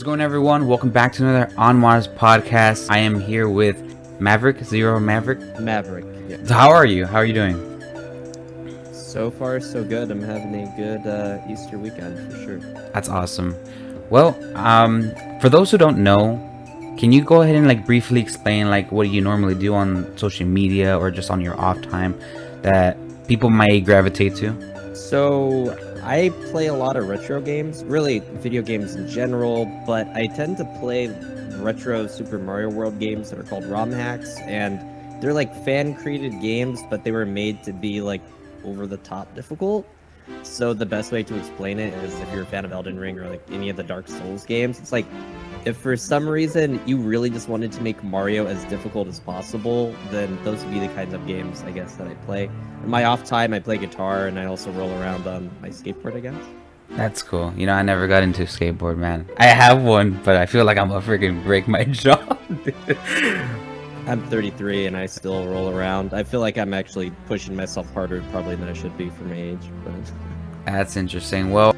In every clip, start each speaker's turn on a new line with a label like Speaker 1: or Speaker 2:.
Speaker 1: it going, everyone? Welcome back to another On Mars podcast. I am here with Maverick, Zer0mavrick.
Speaker 2: Maverick. Yeah.
Speaker 1: So how are you? How are you doing?
Speaker 2: So far, so good. I'm having a good Easter weekend for sure.
Speaker 1: That's awesome. Well, for those who don't know, can you go ahead and briefly explain what you normally do on social media or just on your off time that people might gravitate to?
Speaker 2: So I play a lot of retro games, really video games in general, but I tend to play retro Super Mario World games that are called ROM hacks, and they're fan-created games, but they were made to be over-the-top difficult. So the best way to explain it is if you're a fan of Elden Ring or any of the Dark Souls games, it's if for some reason you really just wanted to make Mario as difficult as possible, then those would be the kinds of games, I guess, that I play. In my off time, I play guitar, and I also roll around on my skateboard, I guess.
Speaker 1: That's cool. I never got into skateboard, man. I have one, but I feel like I'm gonna freaking break my jaw.
Speaker 2: I'm 33 and I still roll around. I feel like I'm actually pushing myself harder probably than I should be for my age. But
Speaker 1: That's interesting. Well,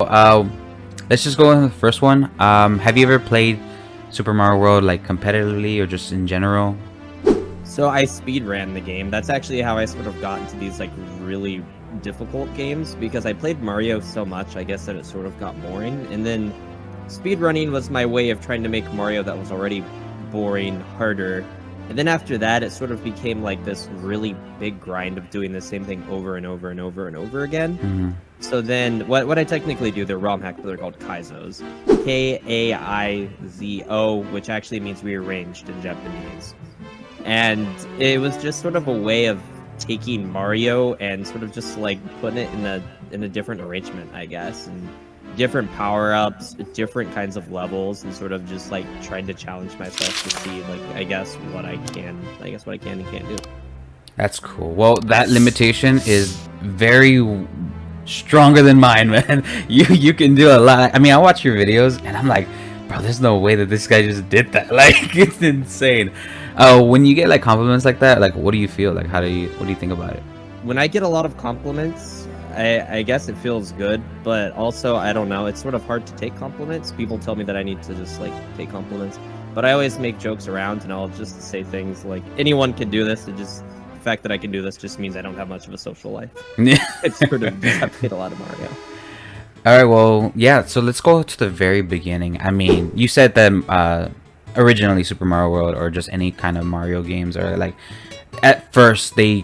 Speaker 1: let's just go into the first one. Have you ever played Super Mario World competitively or just in general?
Speaker 2: So I speed ran the game. That's actually how I sort of got into these really difficult games, because I played Mario so much, I guess, that it sort of got boring. And then speedrunning was my way of trying to make Mario that was already boring harder. And then after that, it sort of became this really big grind of doing the same thing over and over and over and over again.
Speaker 1: Mm-hmm.
Speaker 2: So then what I technically do, they're ROM hacks, but they're called Kaizos. K-A-I-Z-O, which actually means rearranged in Japanese. And it was just sort of a way of taking Mario and sort of just putting it in a different arrangement, I guess, and different power-ups, different kinds of levels, and sort of just trying to challenge myself to see I guess what I can and can't do.
Speaker 1: That's cool. Well, that limitation is very stronger than mine, man. You can do a lot. I mean, I watch your videos and I'm like, bro, there's no way that this guy just did that. It's insane. When you get compliments like that, what do you feel? What do you think about it?
Speaker 2: When I get a lot of compliments, I guess it feels good, but also, I don't know, it's sort of hard to take compliments. People tell me that I need to just take compliments, but I always make jokes around, and I'll just say things like, anyone can do this. It just, the fact that I can do this just means I don't have much of a social life. It's sort of just, I've played a lot of Mario.
Speaker 1: All right, well, yeah, so let's go to the very beginning. I mean, you said that originally Super Mario World or just any kind of Mario games are at first they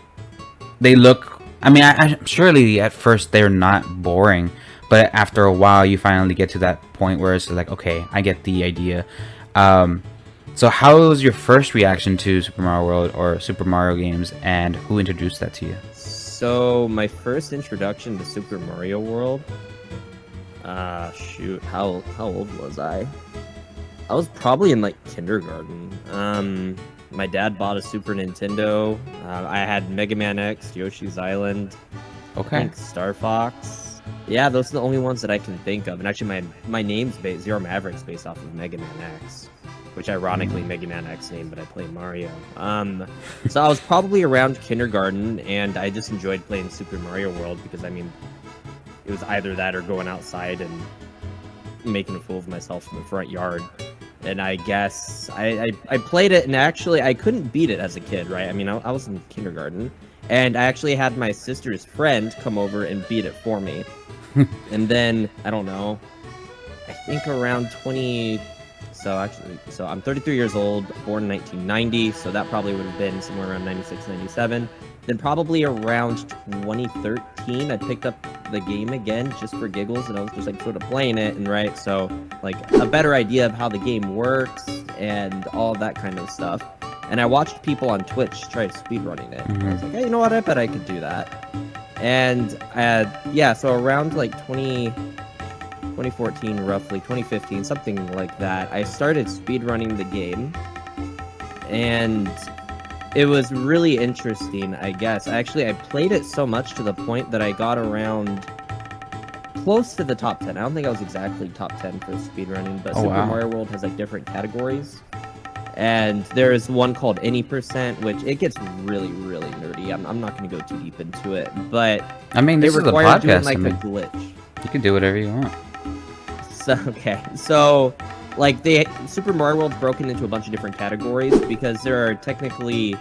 Speaker 1: look, I mean, surely at first they're not boring, but after a while you finally get to that point where it's okay, I get the idea. So how was your first reaction to Super Mario World or Super Mario games, and who introduced that to you?
Speaker 2: So my first introduction to Super Mario World, shoot, how old was I? I was probably in kindergarten. My dad bought a Super Nintendo. I had Mega Man X, Yoshi's Island,
Speaker 1: Okay.
Speaker 2: I think Star Fox. Yeah, those are the only ones that I can think of. And actually, my name's Zer0mavrick's based off of Mega Man X, which ironically Mega Man X name, but I play Mario. So I was probably around kindergarten, and I just enjoyed playing Super Mario World because, I mean, it was either that or going outside and making a fool of myself in the front yard. And I guess I played it, and actually I couldn't beat it as a kid, right? I mean, I was in kindergarten, and I actually had my sister's friend come over and beat it for me. And then, I don't know, I think around 20... So I'm 33 years old, born in 1990, so that probably would have been somewhere around 96, 97. Then probably around 2013, I picked up the game again just for giggles, and I was just sort of playing it, and right, so a better idea of how the game works and all that kind of stuff. And I watched people on Twitch try speedrunning it.
Speaker 1: Mm-hmm.
Speaker 2: I was like, hey, you know what? I bet I could do that. And yeah, so around 2014, roughly 2015, something like that, I started speedrunning the game, and it was really interesting, I guess. Actually, I played it so much to the point that I got around close to the top 10. I don't think I was exactly top 10 for speedrunning, but Super Mario World has different categories. And there is one called Any Percent, which it gets really, really nerdy. I'm not going to go too deep into it, but
Speaker 1: I mean, this is a podcast.
Speaker 2: Doing a glitch.
Speaker 1: You can do whatever you want.
Speaker 2: So, okay, so like Super Mario World's broken into a bunch of different categories because there are technically,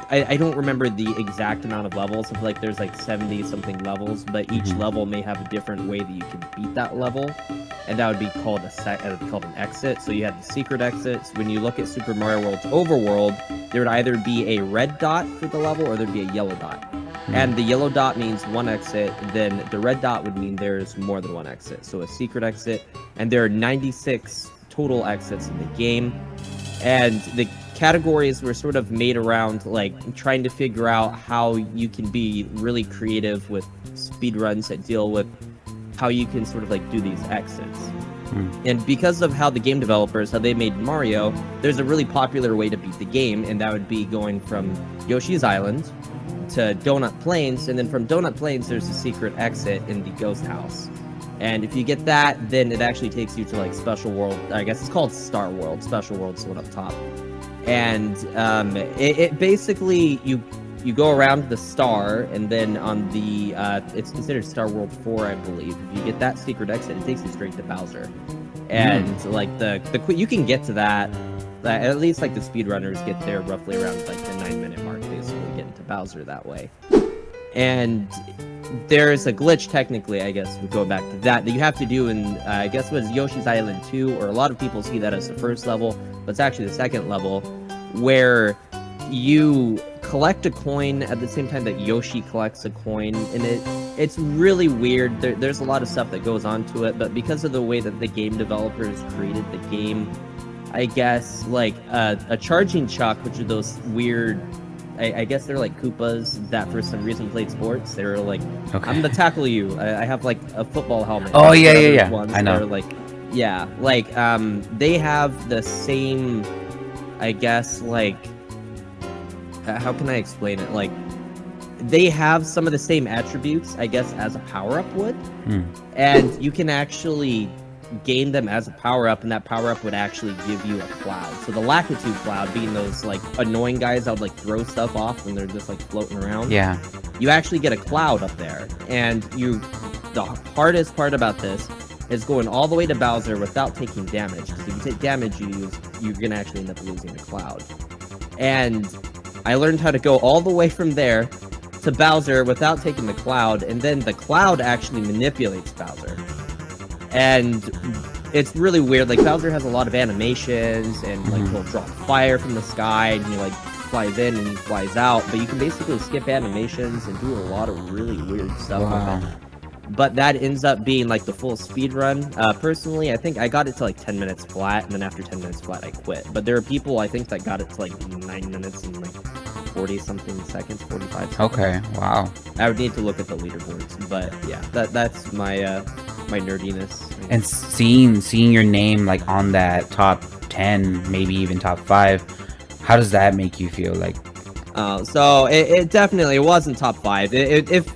Speaker 2: I don't remember the exact amount of levels. Of like there's like 70 something levels, but each level may have a different way that you can beat that level, and that would be called an exit. So you have the secret exits. When you look at Super Mario World's overworld, there would either be a red dot for the level or there'd be a yellow dot. And the yellow dot means one exit, then the red dot would mean there's more than one exit. So a secret exit, and there are 96 total exits in the game. And the categories were sort of made around like trying to figure out how you can be really creative with speedruns that deal with how you can sort of like do these exits. And because of how the game developers, how they made Mario, there's a really popular way to beat the game, and that would be going from Yoshi's Island to Donut Plains, and then from Donut Plains there's a secret exit in the ghost house. And if you get that, then it actually takes you to like Special World. I guess it's called Star World. Special World's the one up top. And it basically you go around the star, and then on the it's considered Star World 4, I believe. If you get that secret exit, it takes you straight to Bowser. And like the you can get to that. At least like the speedrunners get there roughly around like the 9-minute mark, basically getting to Bowser that way. And there's a glitch technically, I guess, going back to that you have to do in I guess it was Yoshi's Island 2, or a lot of people see that as the first level, but it's actually the second level, where you collect a coin at the same time that Yoshi collects a coin, and it's really weird. There's a lot of stuff that goes on to it, but because of the way that the game developers created the game, I guess, like, a charging chuck, which are those weird, I guess they're like Koopas that for some reason played sports. They're like, okay, I'm gonna tackle you. I have like a football helmet.
Speaker 1: Oh, yeah. I know.
Speaker 2: Like, yeah, like, they have the same, I guess, like, how can I explain it? Like, they have some of the same attributes, I guess, as a power-up would. And you can actually gain them as a power-up, and that power-up would actually give you a cloud. So the Lakitu cloud being those like annoying guys that would like throw stuff off when they're just like floating around. Yeah. You actually get a cloud up there, and the hardest part about this is going all the way to Bowser without taking damage, because if you take damage, you're gonna actually end up losing the cloud. And I learned how to go all the way from there to Bowser without taking the cloud, and then the cloud actually manipulates Bowser. And it's really weird. Like, Bowser has a lot of animations, and like he'll drop fire from the sky, and he like flies in and he flies out, but you can basically skip animations and do a lot of really weird stuff with it. But that ends up being like the full speed run. Personally, I think I got it to like 10 minutes flat, and then after 10 minutes flat, I quit. But there are people, I think, that got it to like 9 minutes and like 40-something seconds, 45 seconds.
Speaker 1: Okay, wow.
Speaker 2: I would need to look at the leaderboards, but yeah, that's my my nerdiness.
Speaker 1: And seeing your name like on that top 10, maybe even top 5, how does that make you feel? Like,
Speaker 2: so it definitely wasn't top 5. If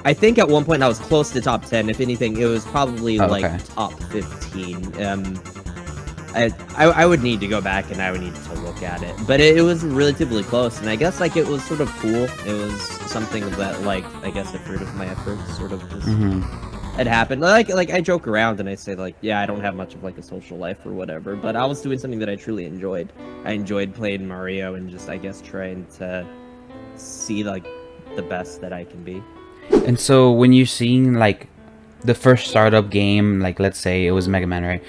Speaker 2: I think at one point I was close to top 10. If anything, it was probably like top 15. I would need to go back and I would need to look at it, but it was relatively close, and I guess like it was sort of cool. It was something that, like, I guess the fruit of my efforts sort of just had happened. Like I joke around and I say like, yeah, I don't have much of like a social life or whatever, but I was doing something that I truly enjoyed. I enjoyed playing Mario and just, I guess, trying to see like the best that I can be.
Speaker 1: And so when you're seeing like the first startup game, like let's say it was Mega Man, right?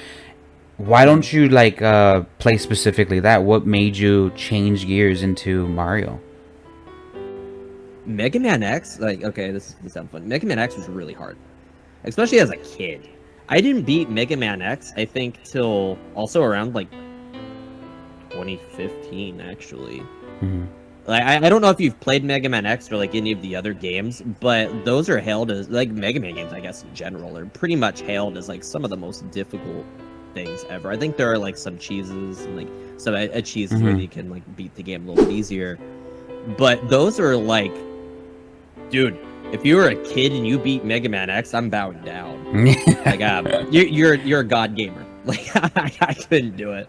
Speaker 1: Why don't you like play specifically that? What made you change gears into Mario?
Speaker 2: Mega Man X, like, okay, this sounds fun. Mega Man X was really hard, especially as a kid. I didn't beat Mega Man X, I think, till also around like 2015, actually. Like, I don't know if you've played Mega Man X or like any of the other games, but those are hailed as, like, Mega Man games, I guess, in general, are pretty much hailed as like some of the most difficult things ever. I think there are like some cheeses and like some cheeses where you can like beat the game a little bit easier, but those are like, dude, if you were a kid and you beat Mega Man X, I'm bowing down. Like, you're a god gamer. Like, I couldn't do it.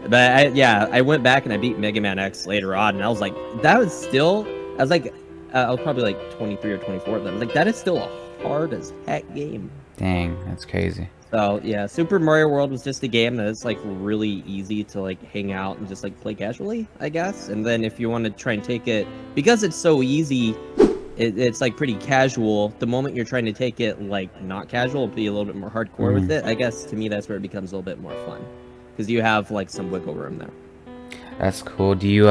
Speaker 2: But I went back and I beat Mega Man X later on, and I was like, that was still, I was like, I was probably like 23 or 24 of them. Like, that is still a hard as heck game.
Speaker 1: Dang, that's crazy.
Speaker 2: So yeah, Super Mario World was just a game that is like really easy to like hang out and just like play casually, I guess. And then if you want to try and take it, because it's so easy, it's like pretty casual. The moment you're trying to take it like not casual, be a little bit more hardcore with it. I guess to me that's where it becomes a little bit more fun, because you have like some wiggle room there.
Speaker 1: That's cool. Do you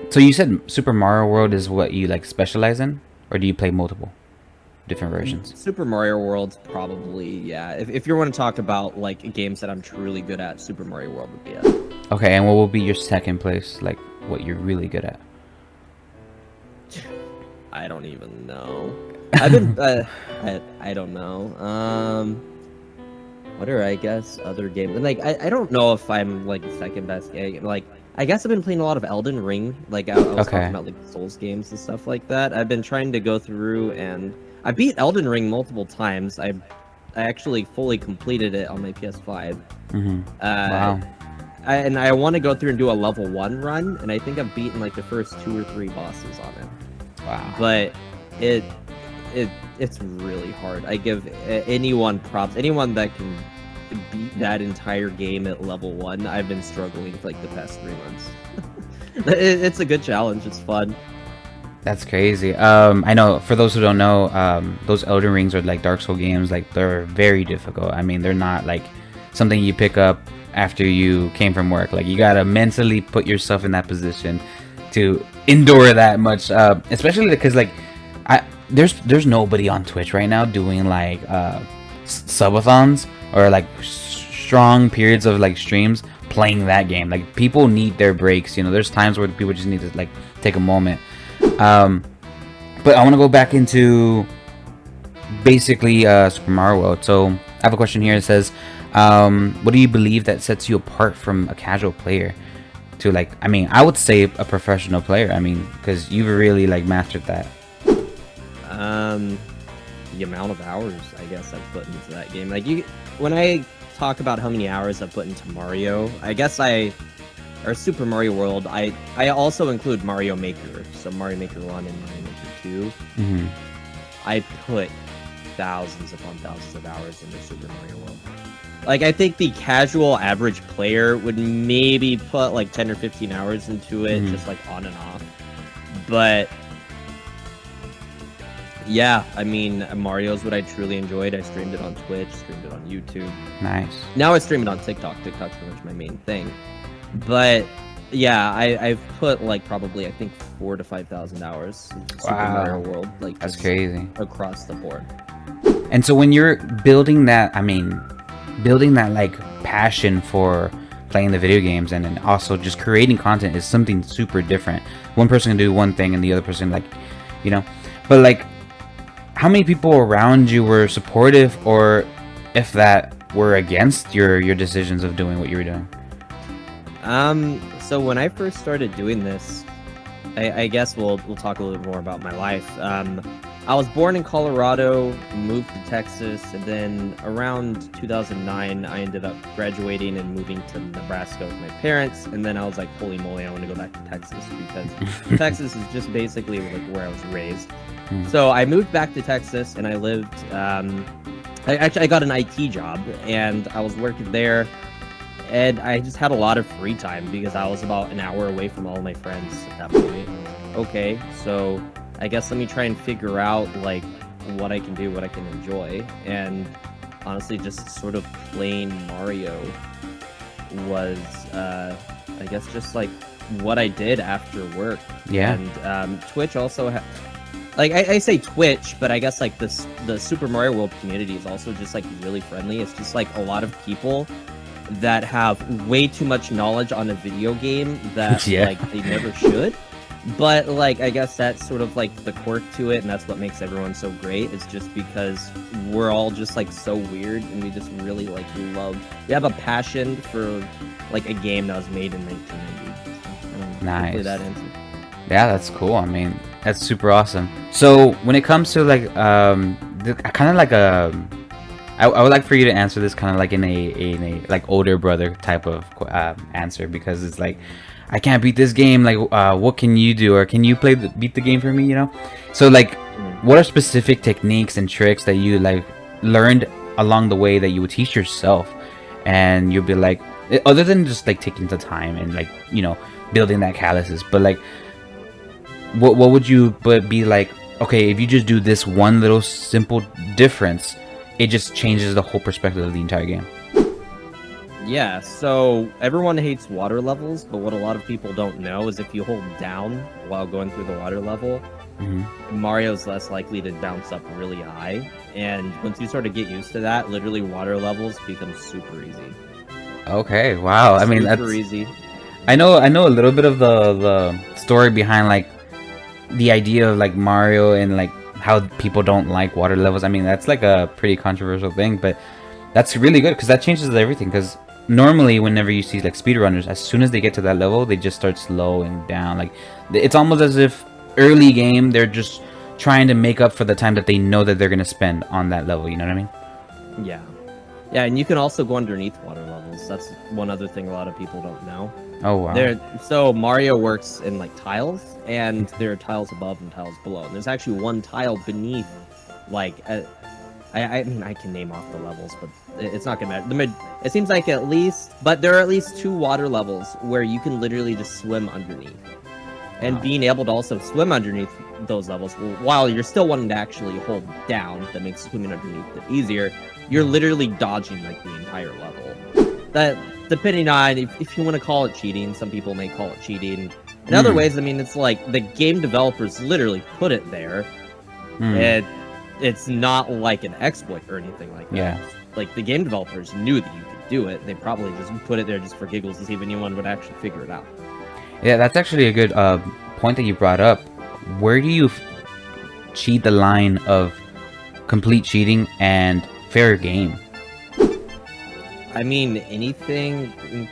Speaker 1: so you said Super Mario World is what you like specialize in, or do you play multiple different versions?
Speaker 2: Super Mario World's probably, yeah. If you want to talk about like games that I'm truly good at, Super Mario World would be it.
Speaker 1: Okay, and what will be your second place? Like what you're really good at?
Speaker 2: I don't even know. I've been I don't know. What are, I guess, other games? And like I don't know if I'm like the second best game. Like I guess I've been playing a lot of Elden Ring. Like I was talking about like Souls games and stuff like that. I've been trying to go through, and I beat Elden Ring multiple times. I actually fully completed it on my PS5.
Speaker 1: Wow.
Speaker 2: I want to go through and do a level 1 run, and I think I've beaten like the first 2 or 3 bosses on it.
Speaker 1: Wow.
Speaker 2: But it's really hard. I give anyone props. Anyone that can beat that entire game at level 1. I've been struggling for like the past 3 months. It's a good challenge. It's fun.
Speaker 1: That's crazy. I know, for those who don't know, those Elden Rings are like Dark Souls games. Like they're very difficult. I mean, they're not like something you pick up after you came from work. Like you gotta mentally put yourself in that position to endure that much, especially because like there's nobody on Twitch right now doing like subathons or like strong periods of like streams playing that game. Like people need their breaks, you know. There's times where people just need to like take a moment. But I want to go back into basically Super Mario World. So I have a question here. It says, what do you believe that sets you apart from a casual player to like, I mean, I would say a professional player. I mean, because you've really like mastered that.
Speaker 2: The amount of hours I guess I've put into that game. Like when I talk about how many hours I've put into Mario, I guess or Super Mario World, I also include Mario Maker. So Mario Maker 1 and Mario Maker 2. I put thousands upon thousands of hours into Super Mario World. Like I think the casual average player would maybe put like 10 or 15 hours into it, just like on and off. But yeah, I mean, Mario's what I truly enjoyed. I streamed it on Twitch, streamed it on YouTube.
Speaker 1: Nice.
Speaker 2: Now I stream it on TikTok. TikTok's pretty much my main thing. But yeah, I've put like probably I think 4,000 to 5,000 hours into Super Mario World. Like
Speaker 1: that's crazy
Speaker 2: across the board.
Speaker 1: And so when you're building that, I mean, building that like passion for playing the video games and then also just creating content is something super different. One person can do one thing and the other person like, you know, but like how many people around you were supportive, or if that were against your decisions of doing what you were doing?
Speaker 2: So when I first started doing this, I guess we'll talk a little bit more about my life. I was born in Colorado, moved to Texas, and then around 2009, I ended up graduating and moving to Nebraska with my parents. And then I was like, holy moly, I want to go back to Texas, because Texas is just basically like where I was raised. So I moved back to Texas, and I lived. I got an IT job, and I was working there. And I just had a lot of free time because I was about an hour away from all my friends at that point. Okay, so I guess let me try and figure out like what I can do, what I can enjoy. And honestly, just sort of playing Mario was, I guess, just like what I did after work.
Speaker 1: Yeah.
Speaker 2: And Twitch also like I say Twitch, but I guess like the Super Mario World community is also just like really friendly. It's just like a lot of people that have way too much knowledge on a video game that like they never should. But like I guess that's sort of like the quirk to it, and that's what makes everyone so great. It's just because we're all just like so weird, and we just really like we have a passion for like a game that was made in 1990.
Speaker 1: Nice.
Speaker 2: That answer.
Speaker 1: Yeah, that's cool. I mean, that's super awesome. So when it comes to like kind of like I would like for you to answer this kind of like in a like older brother type of answer, because it's like, I can't beat this game. Like, what can you do, or can you beat the game for me? You know. So like, what are specific techniques and tricks that you like learned along the way that you would teach yourself, and you'll be like, other than just like taking the time and like, you know, building that calluses, but like, what would you be like? Okay, if you just do this one little simple difference, it just changes the whole perspective of the entire game.
Speaker 2: Yeah, so everyone hates water levels, but what a lot of people don't know is if you hold down while going through the water level, Mario's less likely to bounce up really high. And once you sort of get used to that, literally water levels become super easy.
Speaker 1: Okay, wow. I mean, that's
Speaker 2: super easy.
Speaker 1: I know a little bit of the story behind like the idea of like Mario and like how people don't like water levels. I mean, that's like a pretty controversial thing, but that's really good because that changes everything. Because normally, whenever you see like speedrunners, as soon as they get to that level, they just start slowing down. Like it's almost as if early game they're just trying to make up for the time that they know that they're gonna spend on that level. You know what I mean?
Speaker 2: Yeah, yeah, and you can also go underneath water levels. That's one other thing a lot of people don't know.
Speaker 1: Oh wow.
Speaker 2: So Mario works in like tiles, and there are tiles above and tiles below. And there's actually one tile beneath, like I mean I can name off the levels, but it's not gonna matter. It seems like but there are at least 2 water levels where you can literally just swim underneath. And being able to also swim underneath those levels, while you're still wanting to actually hold down, that makes swimming underneath it easier. You're literally dodging like the entire level. That, depending on if you want to call it cheating, some people may call it cheating. In other ways, I mean, it's like the game developers literally put it there, and it's not like an exploit or anything like that.
Speaker 1: Yeah.
Speaker 2: Like the game developers knew that you could do it. They probably just put it there just for giggles to see if anyone would actually figure it out.
Speaker 1: Yeah, that's actually a good point that you brought up. Where do you cheat the line of complete cheating and fair game?
Speaker 2: I mean, anything.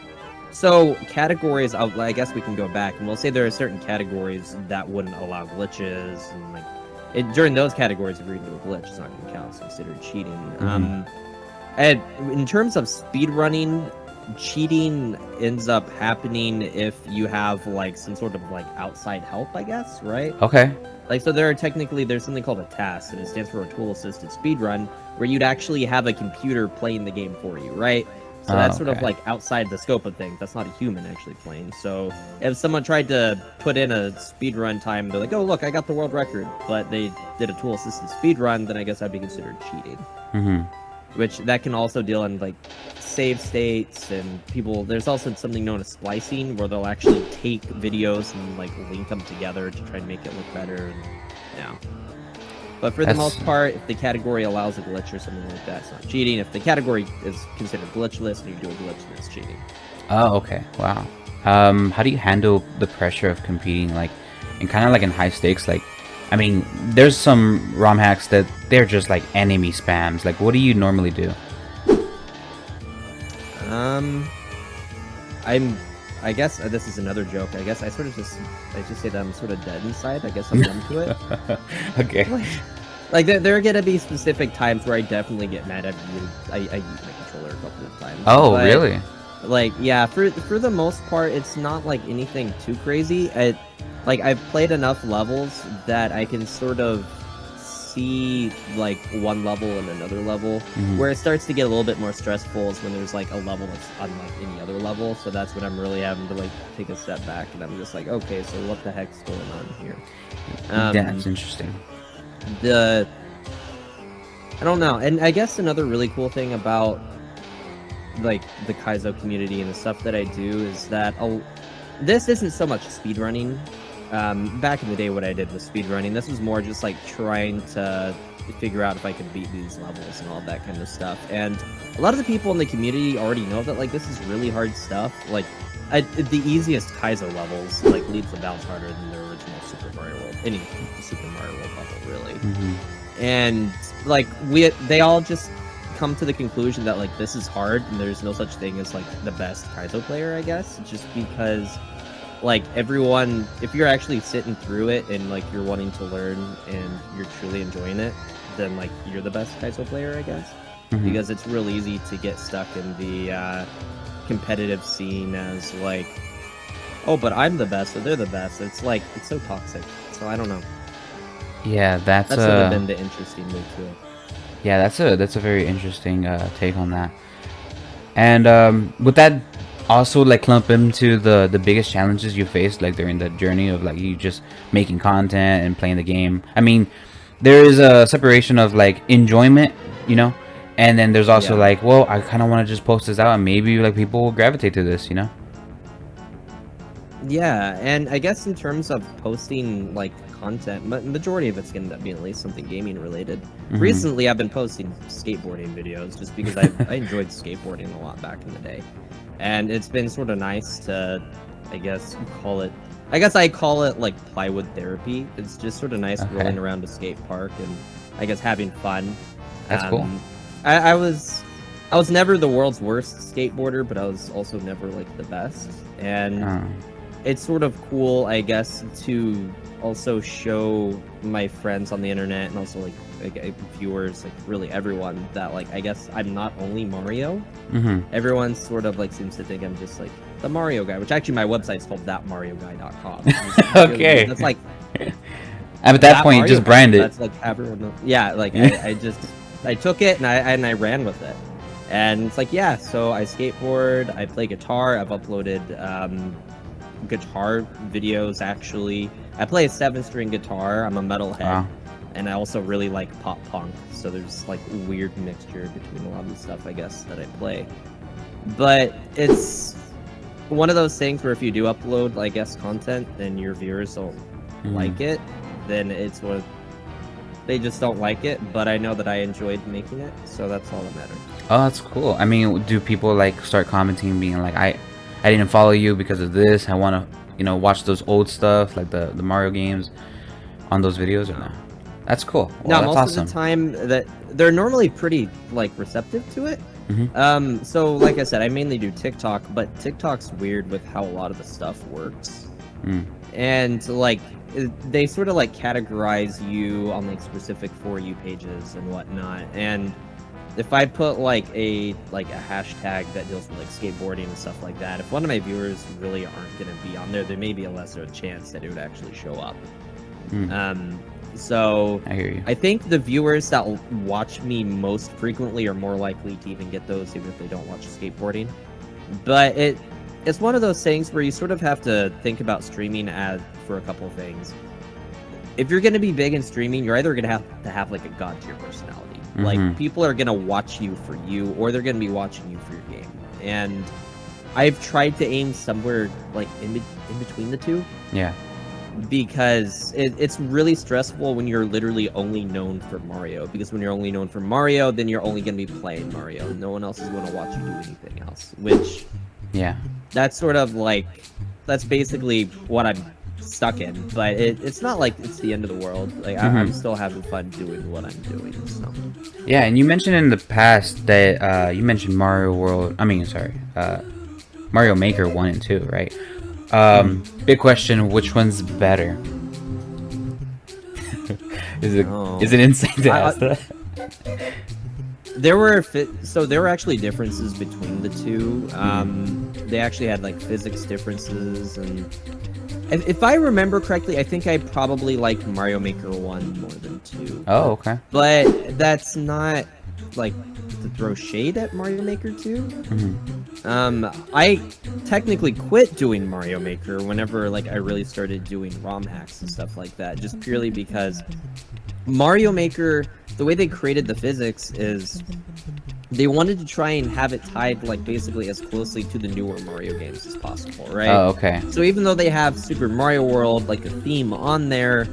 Speaker 2: So categories, I guess we can go back and we'll say there are certain categories that wouldn't allow glitches, and like during those categories, if you're doing a glitch, it's not going to count. It's considered cheating. And in terms of speedrunning, cheating ends up happening if you have like some sort of like outside help, I guess, right?
Speaker 1: Okay.
Speaker 2: Like, so there's something called a task, and it stands for a tool-assisted speedrun, where you'd actually have a computer playing the game for you, right? So that's sort of like outside the scope of things. That's not a human actually playing. So if someone tried to put in a speedrun time, they're like, oh, look, I got the world record, but they did a tool-assisted speedrun, then I guess that'd be considered cheating. Which that can also deal in like save states, and there's also something known as splicing, where they'll actually take videos and like link them together to try and make it look better. And, yeah. But for the most part, if the category allows a glitch or something like that, it's not cheating. If the category is considered glitchless and you do a glitch, then it's cheating.
Speaker 1: Oh, okay. Wow. How do you handle the pressure of competing, like, and kind of like in high stakes? Like, I mean, there's some ROM hacks that they're just like enemy spams. Like, what do you normally do?
Speaker 2: I guess this is another joke. I guess I just say that I'm sort of dead inside. I guess I'm numb to it.
Speaker 1: Okay.
Speaker 2: Like there are gonna be specific times where I definitely get mad at you. I use my controller a couple of times.
Speaker 1: Oh, but, really?
Speaker 2: Like, yeah. For the most part, it's not like anything too crazy. Like I've played enough levels that I can sort of see like one level and another level. Where it starts to get a little bit more stressful is when there's like a level that's unlike any other level. So that's when I'm really having to like take a step back, and I'm just like, okay, so what the heck's going on here?
Speaker 1: That's interesting.
Speaker 2: I don't know. And I guess another really cool thing about like the Kaizo community and the stuff that I do is that this isn't so much speedrunning. Back in the day, what I did was speedrunning. This was more just like trying to figure out if I could beat these levels and all that kind of stuff. And a lot of the people in the community already know that like this is really hard stuff. Like the easiest Kaizo levels like leads the bounce harder than the original Super Mario World, any Super Mario World level really. And like they all just come to the conclusion that like this is hard and there's no such thing as like the best Kaizo player, I guess, just because like everyone, if you're actually sitting through it and like you're wanting to learn and you're truly enjoying it, then like you're the best Kaizo player, I guess. Because it's real easy to get stuck in the competitive scene as like, oh, but I'm the best, or they're the best. It's like, it's so toxic. So I don't know.
Speaker 1: Yeah, that's
Speaker 2: sort of been the interesting way to it.
Speaker 1: Yeah, that's a very interesting take on that. And would that also like clump into the biggest challenges you faced like during the journey of like you just making content and playing the game? I mean, there is a separation of like enjoyment, you know, and then there's also
Speaker 2: Yeah.
Speaker 1: like, well, I kind of want to just post this out and maybe like people will gravitate to this, you know?
Speaker 2: Yeah, and I guess in terms of posting like content, majority of it's gonna end up being at least something gaming related.
Speaker 1: Mhm.
Speaker 2: Recently, I've been posting skateboarding videos just because I enjoyed skateboarding a lot back in the day, and it's been sort of nice to, I guess, call it. I guess I call it like plywood therapy. It's just sort of nice
Speaker 1: Okay.
Speaker 2: rolling around a skate park and I guess having fun.
Speaker 1: That's cool.
Speaker 2: I was never the world's worst skateboarder, but I was also never like the best, and it's sort of cool, I guess, to also show my friends on the internet and also like viewers, like really everyone, that like I guess I'm not only Mario.
Speaker 1: Mm-hmm.
Speaker 2: Everyone sort of like seems to think I'm just like the Mario guy, which actually my website's called thatmarioguy.com.
Speaker 1: Okay.
Speaker 2: That's like
Speaker 1: At that point, you just brand it.
Speaker 2: That's like everyone knows. Yeah, like I took it and I ran with it. And it's like, yeah, so I skateboard, I play guitar, I've uploaded guitar videos actually. I play a 7-string guitar, I'm a metalhead.
Speaker 1: Wow.
Speaker 2: And I also really like pop punk, so there's like a weird mixture between a lot of the stuff I guess that I play. But it's one of those things where if you do upload, I guess, content and your viewers don't like it, then it's what they just don't like it. But I know that I enjoyed making it, so that's all that matters.
Speaker 1: Oh, that's cool. I mean, do people like start commenting, being like, I didn't follow you because of this. I want to, you know, watch those old stuff like the Mario games on those videos or no? That's cool. Well,
Speaker 2: No,
Speaker 1: that's
Speaker 2: most
Speaker 1: awesome.
Speaker 2: of the time that they're normally pretty like receptive to it. So like I said, I mainly do TikTok, but TikTok's weird with how a lot of the stuff works. And like they sort of like categorize you on like specific For You pages and whatnot. And if I put like a hashtag that deals with like skateboarding and stuff like that, if one of my viewers really aren't going to be on there, there may be a lesser chance that it would actually show up. So
Speaker 1: I hear you.
Speaker 2: I think the viewers that watch me most frequently are more likely to even get those, even if they don't watch skateboarding. But it's one of those things where you sort of have to think about streaming as for a couple things. If you're going to be big in streaming, you're either going to have like a god tier personality. Like people are going to watch you for you, or they're going to be watching you for your game. And I've tried to aim somewhere like in between the two.
Speaker 1: Yeah.
Speaker 2: Because it's really stressful when you're literally only known for Mario. Because when you're only known for Mario, then you're only going to be playing Mario. No one else is going to watch you do anything else. Which,
Speaker 1: yeah,
Speaker 2: that's sort of like, that's basically what I'm stuck in. But it's not like it's the end of the world. Like I'm still having fun doing what I'm doing. So.
Speaker 1: Yeah, and you mentioned in the past that you mentioned Mario World. I mean, sorry, Mario Maker 1 and 2, right? Big question: which one's better? Is it insane to ask that?
Speaker 2: There were actually differences between the two. They actually had like physics differences, and if I remember correctly, I think I probably liked Mario Maker 1 more than 2.
Speaker 1: Oh, okay.
Speaker 2: But that's not like to throw shade at Mario Maker 2. I technically quit doing Mario Maker whenever like I really started doing ROM hacks and stuff like that, just purely because Mario Maker, the way they created the physics is they wanted to try and have it tied like basically as closely to the newer Mario games as possible, right?
Speaker 1: Oh, okay.
Speaker 2: So even though they have Super Mario World, like a theme on there,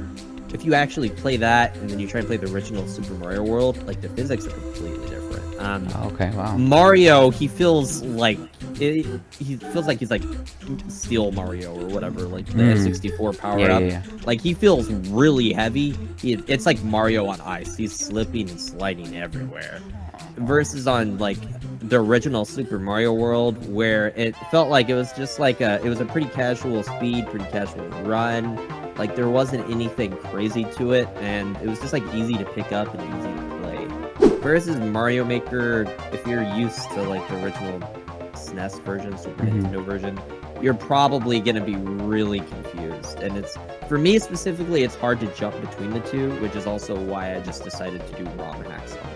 Speaker 2: if you actually play that and then you try and play the original Super Mario World, like the physics are completely different.
Speaker 1: Okay, wow.
Speaker 2: Mario, he feels like he's like Steel Mario or whatever, like the N64 power up.
Speaker 1: Yeah.
Speaker 2: Like he feels really heavy. It's like Mario on ice. He's slipping and sliding everywhere. Versus on like the original Super Mario World, where it felt like it was just like it was a pretty casual speed, pretty casual run. Like there wasn't anything crazy to it, and it was just like easy to pick up and easy to play. Versus Mario Maker, if you're used to like the original SNES version, Super Nintendo version, you're probably gonna be really confused, and for me specifically, it's hard to jump between the two, which is also why I just decided to do ROM hacks only.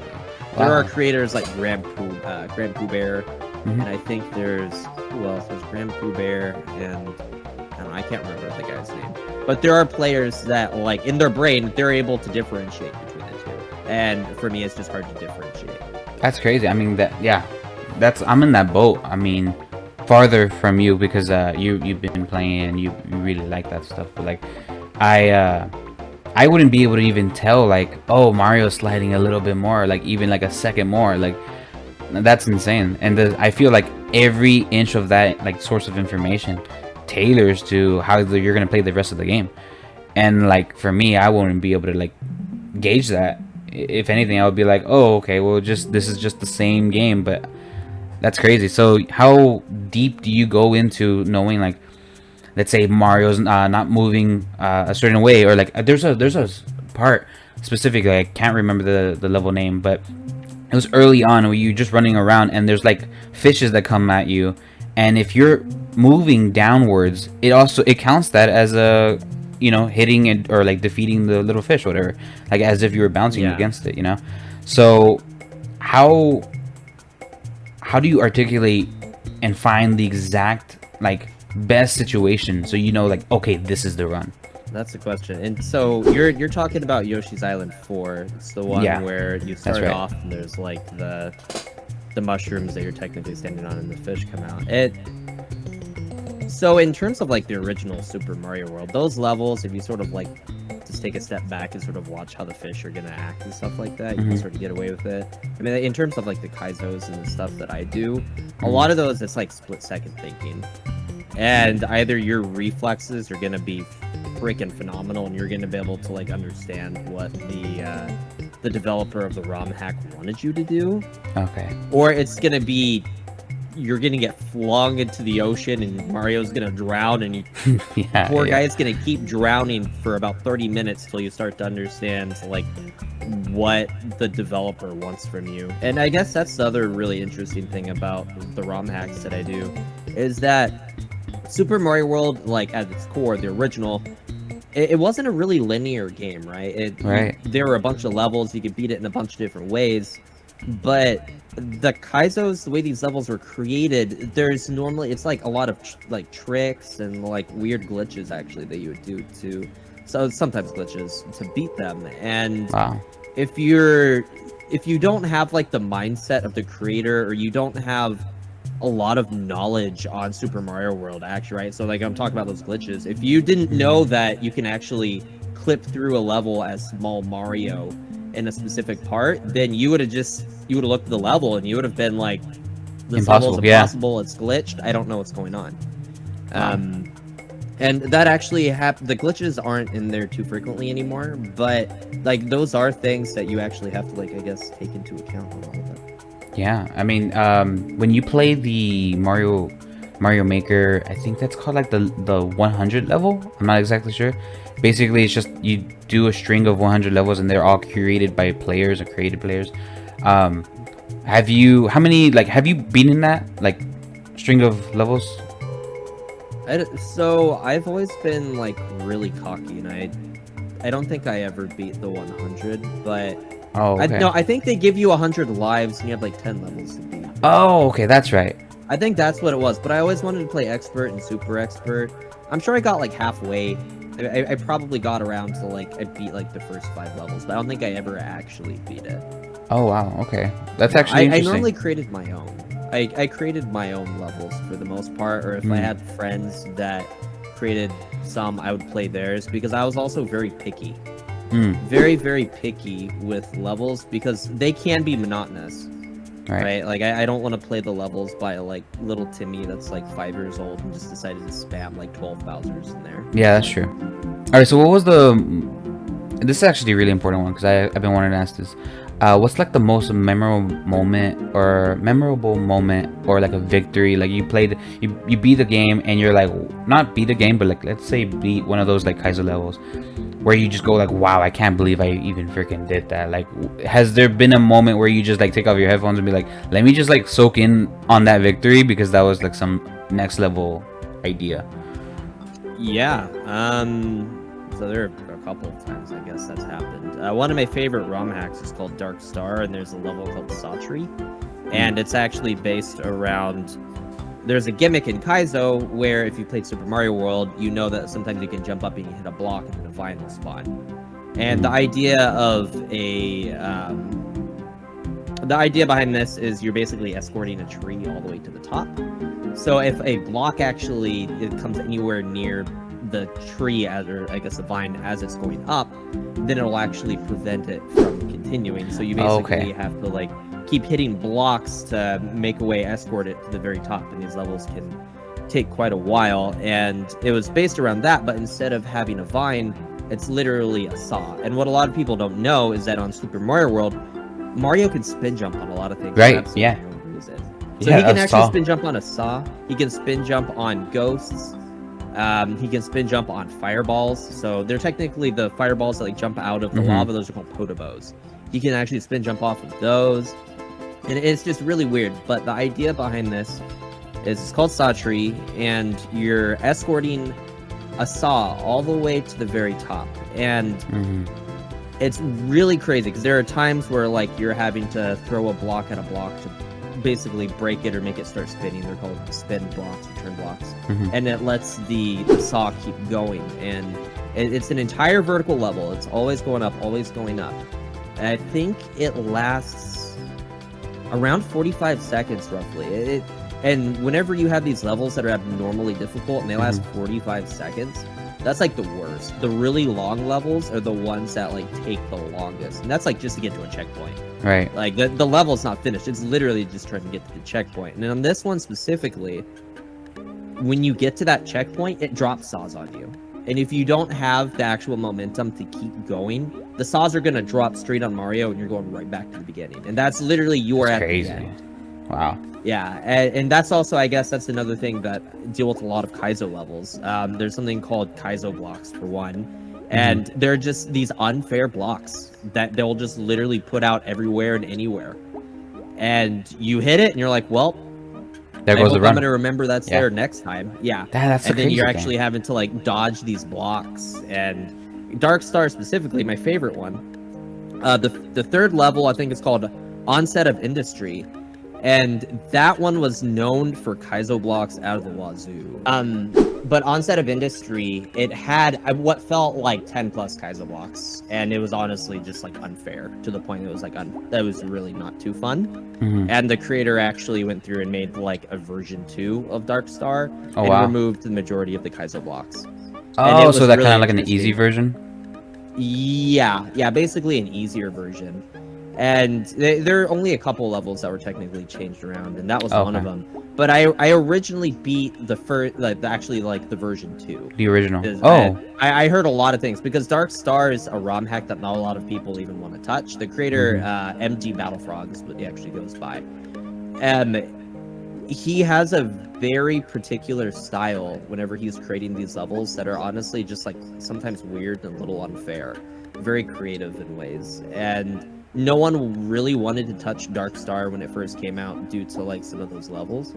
Speaker 2: There are creators like Grand Pooh Bear, and I think there's who else? There's Grand Pooh Bear, and I don't know, I can't remember the guy's name. But there are players that, like, in their brain, they're able to differentiate between the two, and for me, it's just hard to differentiate.
Speaker 1: That's crazy. I mean, I'm in that boat. I mean, farther from you because you've been playing and you really like that stuff. But like, I wouldn't be able to even tell like, oh, Mario's sliding a little bit more, like even like a second more. Like, that's insane. And I feel like every inch of that like source of information tailors to how you're gonna play the rest of the game. And like for me, I wouldn't be able to like gauge that. If anything, I would be like, oh, okay, well, this is just the same game. But that's crazy. So how deep do you go into knowing, like, let's say Mario's not moving a certain way, or like there's a part specifically, I can't remember the level name, but it was early on where you're just running around and there's like fishes that come at you, and if you're moving downwards, it counts that as a, you know, hitting it or like defeating the little fish, whatever, like as if you were bouncing against it, you know. So how do you articulate and find the exact like best situation so you know, like, okay, this is the run?
Speaker 2: That's the question. And so you're talking about Yoshi's Island 4. It's the one where you start off and there's like the mushrooms that you're technically standing on and the fish come out. So in terms of like the original Super Mario World, those levels, if you sort of like just take a step back and sort of watch how the fish are gonna act and stuff like that, you can sort of get away with it. I mean, in terms of like the Kaizos and the stuff that I do, a lot of those, it's like split-second thinking. And either your reflexes are gonna be freaking phenomenal and you're gonna be able to like understand what the developer of the ROM hack wanted you to do.
Speaker 1: Okay.
Speaker 2: Or it's gonna be, you're gonna get flung into the ocean and Mario's gonna drown and poor guy's gonna keep drowning for about 30 minutes till you start to understand like what the developer wants from you. And I guess that's the other really interesting thing about the ROM hacks that I do, is that Super Mario World, like at its core, the original, it wasn't a really linear game, right? There were a bunch of levels, you could beat it in a bunch of different ways, but the Kaizos, the way these levels were created, there's normally, it's like a lot of like tricks and like weird glitches actually that you would do to, so sometimes glitches to beat them. And if you don't have like the mindset of the creator, or you don't have a lot of knowledge on Super Mario World, actually, right? So like I'm talking about those glitches. If you didn't know that you can actually clip through a level as small Mario in a specific part, then you would have looked at the level and you would have been like, this level's impossible, it's glitched, I don't know what's going on. And that actually the glitches aren't in there too frequently anymore, but like those are things that you actually have to like, I guess, take into account a little bit.
Speaker 1: Yeah, I mean, when you play the Mario Maker, I think that's called like the 100 level. I'm not exactly sure. Basically, it's just you do a string of 100 levels, and they're all created by players or created players. Have you been in that like string of levels?
Speaker 2: So I've always been like really cocky, and I don't think I ever beat the 100, but.
Speaker 1: Oh, okay.
Speaker 2: I think they give you 100 lives and you have like 10 levels to beat.
Speaker 1: Oh, okay, that's right.
Speaker 2: I think that's what it was, but I always wanted to play expert and super expert. I'm sure I got like halfway. I probably got around to like, I beat like the first 5 levels, but I don't think I ever actually beat it.
Speaker 1: Oh, wow, okay. That's actually interesting.
Speaker 2: I normally created my own. I created my own levels for the most part, or if I had friends that created some, I would play theirs, because I was also very picky. Very, very picky with levels because they can be monotonous, right? Like I don't want to play the levels by like little Timmy that's like 5 years old and just decided to spam like 12 Bowsers in there.
Speaker 1: Yeah, that's true. All right, so what was this is actually a really important one because I've been wanting to ask this. What's like the most memorable moment or like a victory? Like you beat the game and you're like, not beat the game, but like let's say beat one of those like Kaizo levels where you just go like, wow, I can't believe I even freaking did that. Like, has there been a moment where you just like take off your headphones and be like, let me just like soak in on that victory because that was like some next level idea?
Speaker 2: Yeah. So there are a couple of times, I guess, that's happened. One of my favorite ROM hacks is called Dark Star, and there's a level called Zer0mavrickTV, and it's actually based around... There's a gimmick in Kaizo where if you played Super Mario World, you know that sometimes you can jump up and you hit a block and then a vine will spawn. And the idea of the idea behind this is you're basically escorting a tree all the way to the top. So if a block actually comes anywhere near the tree, or I guess a vine, as it's going up, then it'll actually prevent it from continuing. So you basically have to like keep hitting blocks to make a way escort it to the very top, and these levels can take quite a while. And it was based around that, but instead of having a vine, it's literally a saw. And what a lot of people don't know is that on Super Mario World, Mario can spin jump on a lot of things.
Speaker 1: Right, yeah.
Speaker 2: So he can actually spin jump on a saw. He can spin jump on ghosts. He can spin jump on fireballs. So they're technically the fireballs that like jump out of the lava. Those are called potobos. He can actually spin jump off of those. And it's just really weird. But the idea behind this is it's called Saw Tree, and you're escorting a saw all the way to the very top. And it's really crazy because there are times where like you're having to throw a block at a block to basically break it or make it start spinning. They're called spin blocks or turn blocks. And it lets the saw keep going. And it's an entire vertical level. It's always going up, always going up. And I think it lasts around 45 seconds roughly. And whenever you have these levels that are abnormally difficult and they last 45 seconds, that's like the worst. The really long levels are the ones that like take the longest. And that's like just to get to a checkpoint.
Speaker 1: Right.
Speaker 2: Like the level's not finished. It's literally just trying to get to the checkpoint. And on this one specifically, when you get to that checkpoint, it drops saws on you. And if you don't have the actual momentum to keep going, the saws are going to drop straight on Mario and you're going right back to the beginning. And that's literally at the end. Wow. Yeah, and that's also, I guess, that's another thing that deal with a lot of Kaizo levels. There's something called Kaizo blocks, for one. And they're just these unfair blocks that they'll just literally put out everywhere and anywhere. And you hit it and you're like, well,
Speaker 1: there goes the run.
Speaker 2: I'm going to remember that's there next time. Yeah.
Speaker 1: That's
Speaker 2: and then you're actually having to like dodge these blocks. And Dark Star specifically, my favorite one. The third level, I think, is called Onset of Industry. And that one was known for Kaizo blocks out of the wazoo. But Onset of Industry, it had what felt like 10 plus Kaizo blocks. And it was honestly just like unfair to the point that it was like, that was really not too fun. And the creator actually went through and made like a version 2 of Dark Star and removed the majority of the Kaizo blocks.
Speaker 1: Oh, so that kind of like an easy version?
Speaker 2: Yeah, basically an easier version. And there are only a couple levels that were technically changed around, and that was one of them. But I originally beat the first, actually the version 2.
Speaker 1: The original.
Speaker 2: I heard a lot of things because Dark Star is a ROM hack that not a lot of people even want to touch. The creator, MG Battlefrog, is what he actually goes by. He has a very particular style whenever he's creating these levels that are honestly just like sometimes weird and a little unfair. Very creative in ways. And no one really wanted to touch Dark Star when it first came out due to like some of those levels.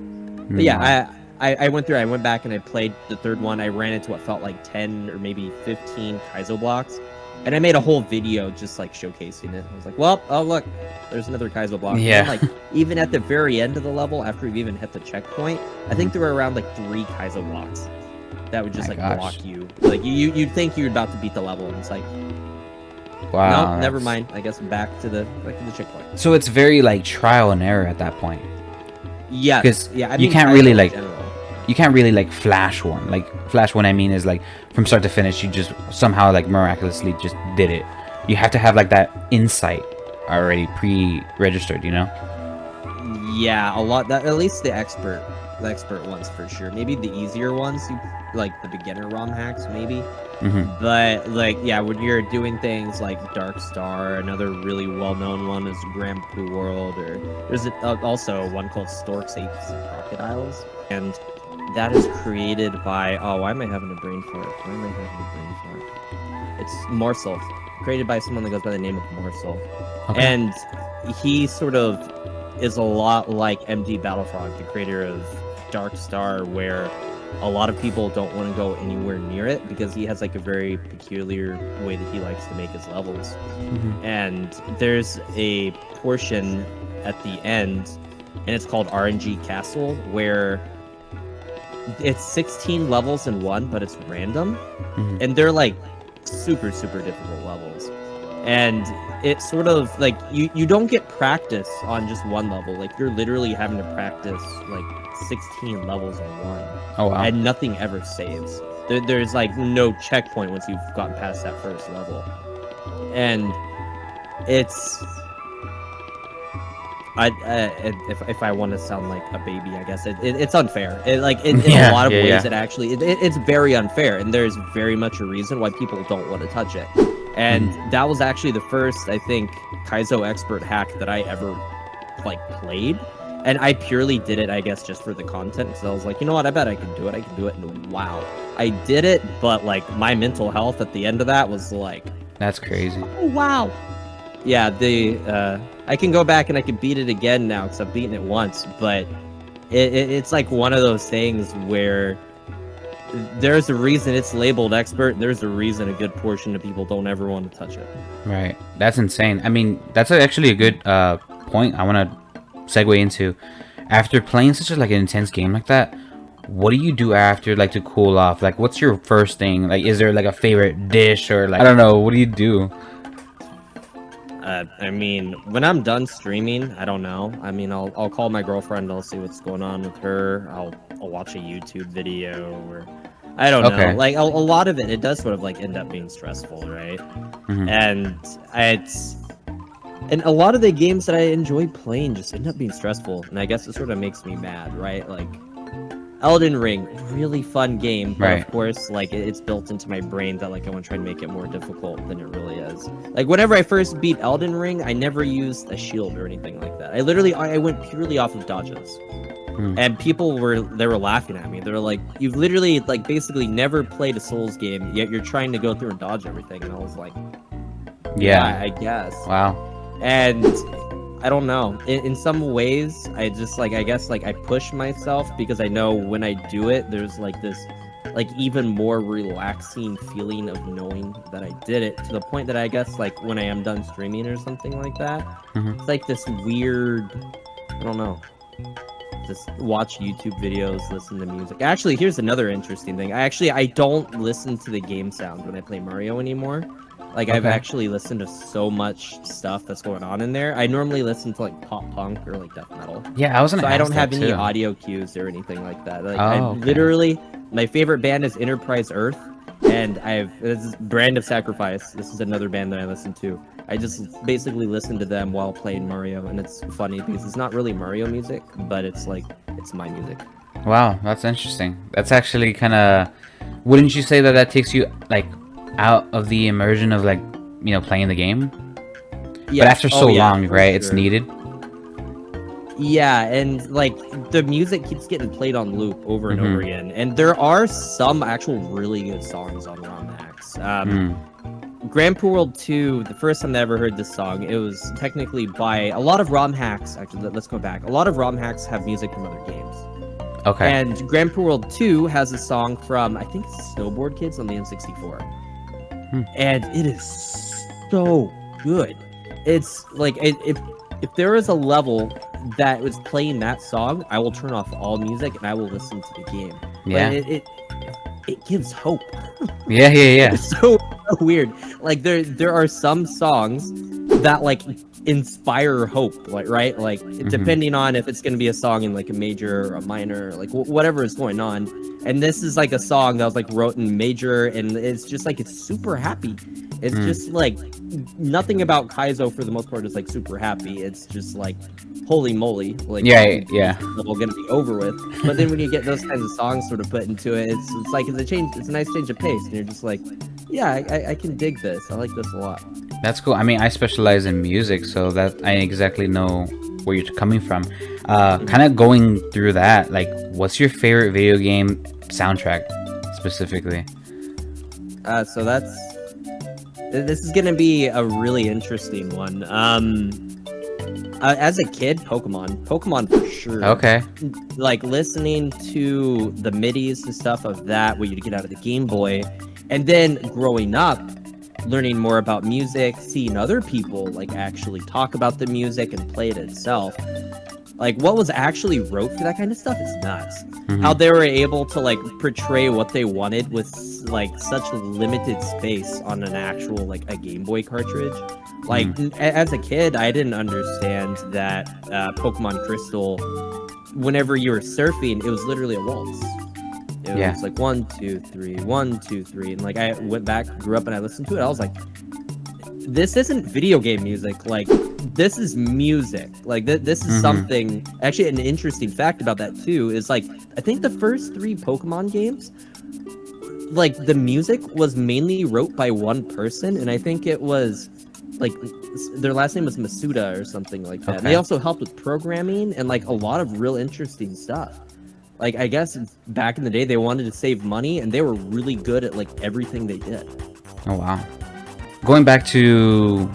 Speaker 2: But yeah, I went back and I played the third one. I ran into what felt like 10 or maybe 15 Kaizo blocks. And I made a whole video just like showcasing it. I was like, well, oh look, there's another Kaizo block.
Speaker 1: Yeah.
Speaker 2: And, like even at the very end of the level, after we've even hit the checkpoint, I think there were around like 3 Kaizo blocks that would just block you. Like you'd think you're about to beat the level, and it's like,
Speaker 1: wow,
Speaker 2: no, never mind. I guess back to the checkpoint.
Speaker 1: So it's very like trial and error at that point.
Speaker 2: Yeah,
Speaker 1: because
Speaker 2: I
Speaker 1: you can't really like flash one. Like flash one, I mean, is like from start to finish, you just somehow like miraculously just did it. You have to have like that insight already pre-registered, you know?
Speaker 2: Yeah, a lot. That at least the expert ones for sure. Maybe the easier ones, like the beginner ROM hacks, maybe. But like, yeah, when you're doing things like Dark Star, another really well-known one is Grand Poo World, or there's also one called Storks, Apes, and Crocodiles, and that is created by why am I having a brain fart? It's Morsel, created by someone that goes by the name of Morsel, and he sort of is a lot like MD Battlefrog, the creator of Dark Star, where a lot of people don't want to go anywhere near it because he has like a very peculiar way that he likes to make his levels. And there's a portion at the end, and it's called RNG Castle, where it's 16 levels in one, but it's random, and they're like super difficult levels. And it's sort of like you don't get practice on just one level. Like you're literally having to practice like 16 levels in one.
Speaker 1: Oh wow.
Speaker 2: And nothing ever saves. There's like no checkpoint once you've gotten past that first level. And it's if I want to sound like a baby, I guess it's unfair. In a lot of ways, it actually it's very unfair, and there's very much a reason why people don't want to touch it. And that was actually the first, I think, Kaizo expert hack that I ever like played, and I purely did it, I guess, just for the content, because I was like, you know what, I bet I can do it. And wow, I did it, but like my mental health at the end of that was like,
Speaker 1: that's crazy.
Speaker 2: Oh wow. Yeah, I can go back and I can beat it again now because I've beaten it once, but it's like one of those things where there's a reason it's labeled expert, and there's a reason a good portion of people don't ever want to touch it.
Speaker 1: Right. That's insane. I mean, that's actually a good point I want to segue into. After playing such an intense game like that, what do you do after, like, to cool off? Like, what's your first thing? Like, is there like a favorite dish, or like, I don't know, what do you do?
Speaker 2: I mean, when I'm done streaming, I don't know. I mean, I'll call my girlfriend. I'll see what's going on with her. I'll watch a YouTube video, or I don't know. Like a lot of it does sort of like end up being stressful, right? And a lot of the games that I enjoy playing just end up being stressful, and I guess it sort of makes me mad, right? Like Elden Ring, really fun game, but of course, like, it's built into my brain that like I want to try and make it more difficult than it really is. Like whenever I first beat Elden Ring, I never used a shield or anything like that. I went purely off of dodges, and people were laughing at me. They were like, "You've literally like basically never played a Souls game, yet you're trying to go through and dodge everything." And I was like, "Yeah, I guess."
Speaker 1: Wow.
Speaker 2: And I don't know. In some ways, I just I guess I push myself because I know when I do it, there's like this even more relaxing feeling of knowing that I did it, to the point that I guess when I am done streaming or something like that, it's like this weird, I don't know, just watch YouTube videos, listen to music. Actually, here's another interesting thing. I don't listen to the game sound when I play Mario anymore. I've actually listened to so much stuff that's going on in there. I normally listen to pop punk or death metal.
Speaker 1: Yeah, I was gonna.
Speaker 2: So I don't have any
Speaker 1: too.
Speaker 2: audio cues or anything like that. Literally, my favorite band is Enterprise Earth, and this is Brand of Sacrifice. This is another band that I listen to. I just basically listen to them while playing Mario, and it's funny because it's not really Mario music, but it's my music.
Speaker 1: Wow, that's interesting. That's actually kind of. Wouldn't you say that takes you out of the immersion of playing the game? Yeah, but after so long, right? Sure. It's needed.
Speaker 2: Yeah, and the music keeps getting played on loop over and over again, and there are some actual really good songs on ROM hacks. Grand Poo World 2, the first time I ever heard this song, it was technically by a lot of ROM hacks. Actually, let's go back. A lot of ROM hacks have music from other games.
Speaker 1: Okay.
Speaker 2: And Grand Poo World 2 has a song from, I think it's Snowboard Kids on the N64. And it is so good. It's if there is a level that was playing that song, I will turn off all music and I will listen to the game.
Speaker 1: Yeah.
Speaker 2: It gives hope.
Speaker 1: Yeah.
Speaker 2: It's so weird. There are some songs that inspire hope, right? Depending on if it's going to be a song in a major or a minor, whatever is going on. And this is a song that was wrote in major, and it's just it's super happy. It's just nothing about Kaizo for the most part is super happy. It's just holy moly,
Speaker 1: yeah,
Speaker 2: level gonna be over with. But then when you get those kinds of songs sort of put into it, it's a nice change of pace, and you're just yeah, I can dig this. I like this a lot.
Speaker 1: That's cool. I mean, I specialize in music, so that I exactly know where you're coming from. Kind of going through that, what's your favorite video game soundtrack specifically?
Speaker 2: So this is gonna be a really interesting one. As a kid, Pokemon for sure.
Speaker 1: Okay.
Speaker 2: Like listening to the midis and stuff of that, where you'd get out of the Game Boy, and then growing up, learning more about music, seeing other people like actually talk about the music and play it itself. Like what was actually wrote for that kind of stuff is nuts. How they were able to like portray what they wanted with like such limited space on an actual like a Game Boy cartridge. Like as a kid, I didn't understand that Pokemon Crystal, whenever you were surfing, it was literally a waltz. It was like 1, 2, 3, 1, 2, 3, and like I went back, grew up, and I listened to it. I was like, this isn't video game music. Like this is music. Like this is something. Actually, an interesting fact about that too is like I think the first 3 Pokemon games, like the music was mainly wrote by one person, and I think it was like their last name was Masuda or something like that. And they also helped with programming and like a lot of real interesting stuff. Like I guess back in the day they wanted to save money, and they were really good at like everything they did.
Speaker 1: Oh wow. Going back to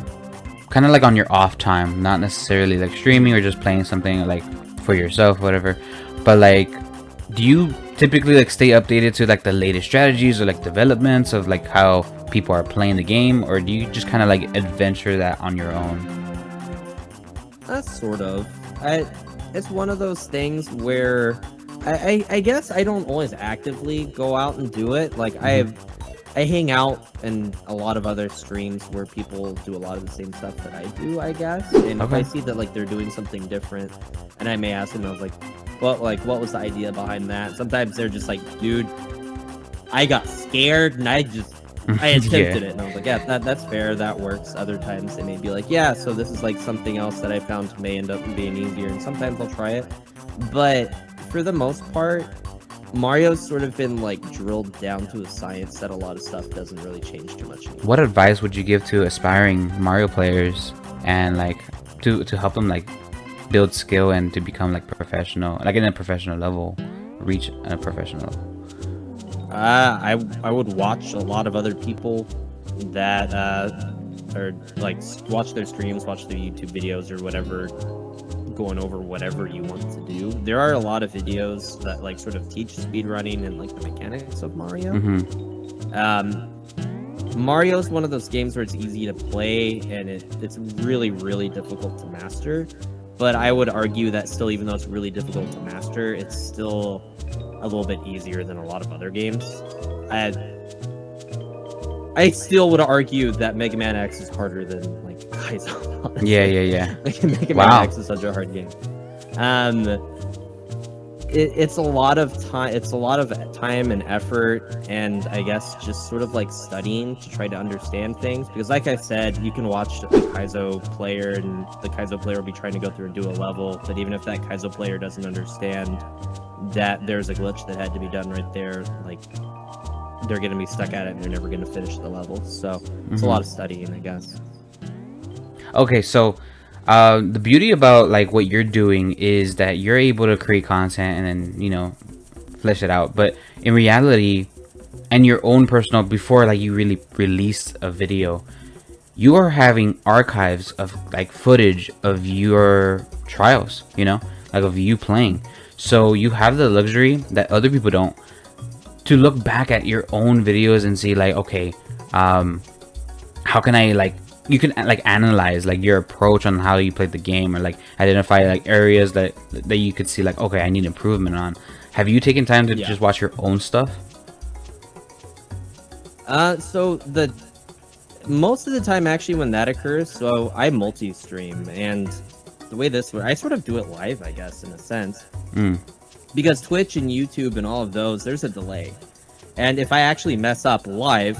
Speaker 1: kind of like on your off time, not necessarily like streaming or just playing something like for yourself, whatever, but like do you typically like stay updated to like the latest strategies or like developments of like how people are playing the game, or do you just kind of like adventure that on your own?
Speaker 2: That's sort of. It's one of those things where I guess I don't always actively go out and do it. Like I hang out in a lot of other streams where people do a lot of the same stuff that I do, I guess. And if I see that like they're doing something different, and I may ask them, I was like, what was the idea behind that? Sometimes they're just like, dude, I got scared and I attempted it, and I was like, yeah, that's fair, that works. Other times they may be like, yeah, so this is like something else that I found may end up being easier, and sometimes I'll try it. But for the most part, Mario's sort of been like drilled down to a science that a lot of stuff doesn't really change too much anymore.
Speaker 1: What advice would you give to aspiring Mario players and like to help them like build skill and to become like professional, like in a professional level, reach a professional level?
Speaker 2: I would watch a lot of other people that or like watch their streams, watch their YouTube videos or whatever, going over whatever you want to do. There are a lot of videos that like sort of teach speedrunning and like the mechanics of Mario. Mario's one of those games where it's easy to play and it's really, really difficult to master. But I would argue that still, even though it's really difficult to master, it's still a little bit easier than a lot of other games. I still would argue that Mega Man X is harder than like Kaizo.
Speaker 1: Yeah.
Speaker 2: Like Mega Man X is such a hard game. It's a lot of time. It's a lot of time and effort, and I guess just sort of like studying to try to understand things. Because, like I said, you can watch a Kaizo player, and the Kaizo player will be trying to go through and do a level. But even if that Kaizo player doesn't understand that there's a glitch that had to be done right there, like they're gonna be stuck at it and they're never gonna finish the level. So it's a lot of studying, I guess.
Speaker 1: Okay, so the beauty about like what you're doing is that you're able to create content and then, you know, flesh it out. But in reality, and your own personal, before like you really release a video, you are having archives of like footage of your trials, you know, like of you playing. So you have the luxury that other people don't, to look back at your own videos and see like, okay, how can I like, you can like analyze like your approach on how you played the game, or like identify like areas that you could see like, okay, I need improvement on. Have you taken time to just watch your own stuff?
Speaker 2: So the most of the time actually when that occurs, so I multi-stream, and the way this works, I sort of do it live, I guess, in a sense. Because Twitch and YouTube and all of those, there's a delay. And if I actually mess up live,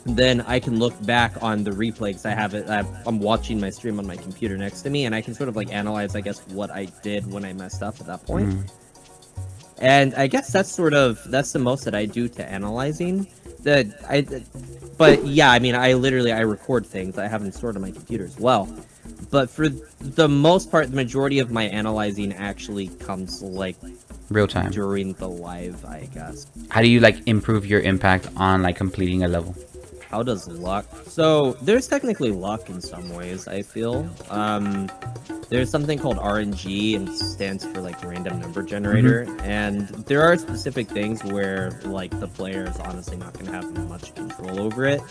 Speaker 2: then I can look back on the replay because I have it. I'm watching my stream on my computer next to me, and I can sort of like analyze, I guess, what I did when I messed up at that point. And I guess that's the most that I do to analyzing. But yeah, I mean, I record things. I have them stored on my computer as well. But for the most part, the majority of my analyzing actually comes like
Speaker 1: real time
Speaker 2: during the live, I guess.
Speaker 1: How do you like improve your impact on like completing a level?
Speaker 2: How does luck? So there's technically luck in some ways, I feel. there's something called RNG, and stands for like random number generator. And there are specific things where like the player is honestly not going to have much control over it.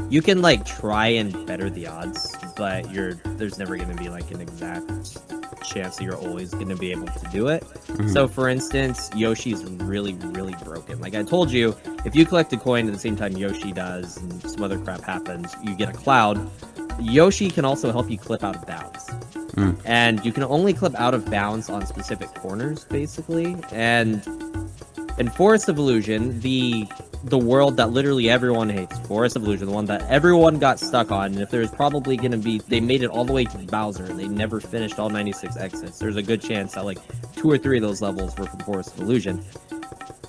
Speaker 2: You can like try and better the odds, but there's never going to be like an exact chance that you're always going to be able to do it. So for instance, Yoshi's really broken. Like I told you, if you collect a coin at the same time Yoshi does and some other crap happens, you get a cloud. Yoshi can also help you clip out of bounds. And you can only clip out of bounds on specific corners, basically. And in Forest of Illusion, the world that literally everyone hates, Forest of Illusion, the one that everyone got stuck on, and if there's probably going to be, they made it all the way to Bowser, and they never finished all 96 exits. There's a good chance that like 2 or 3 of those levels were from Forest of Illusion.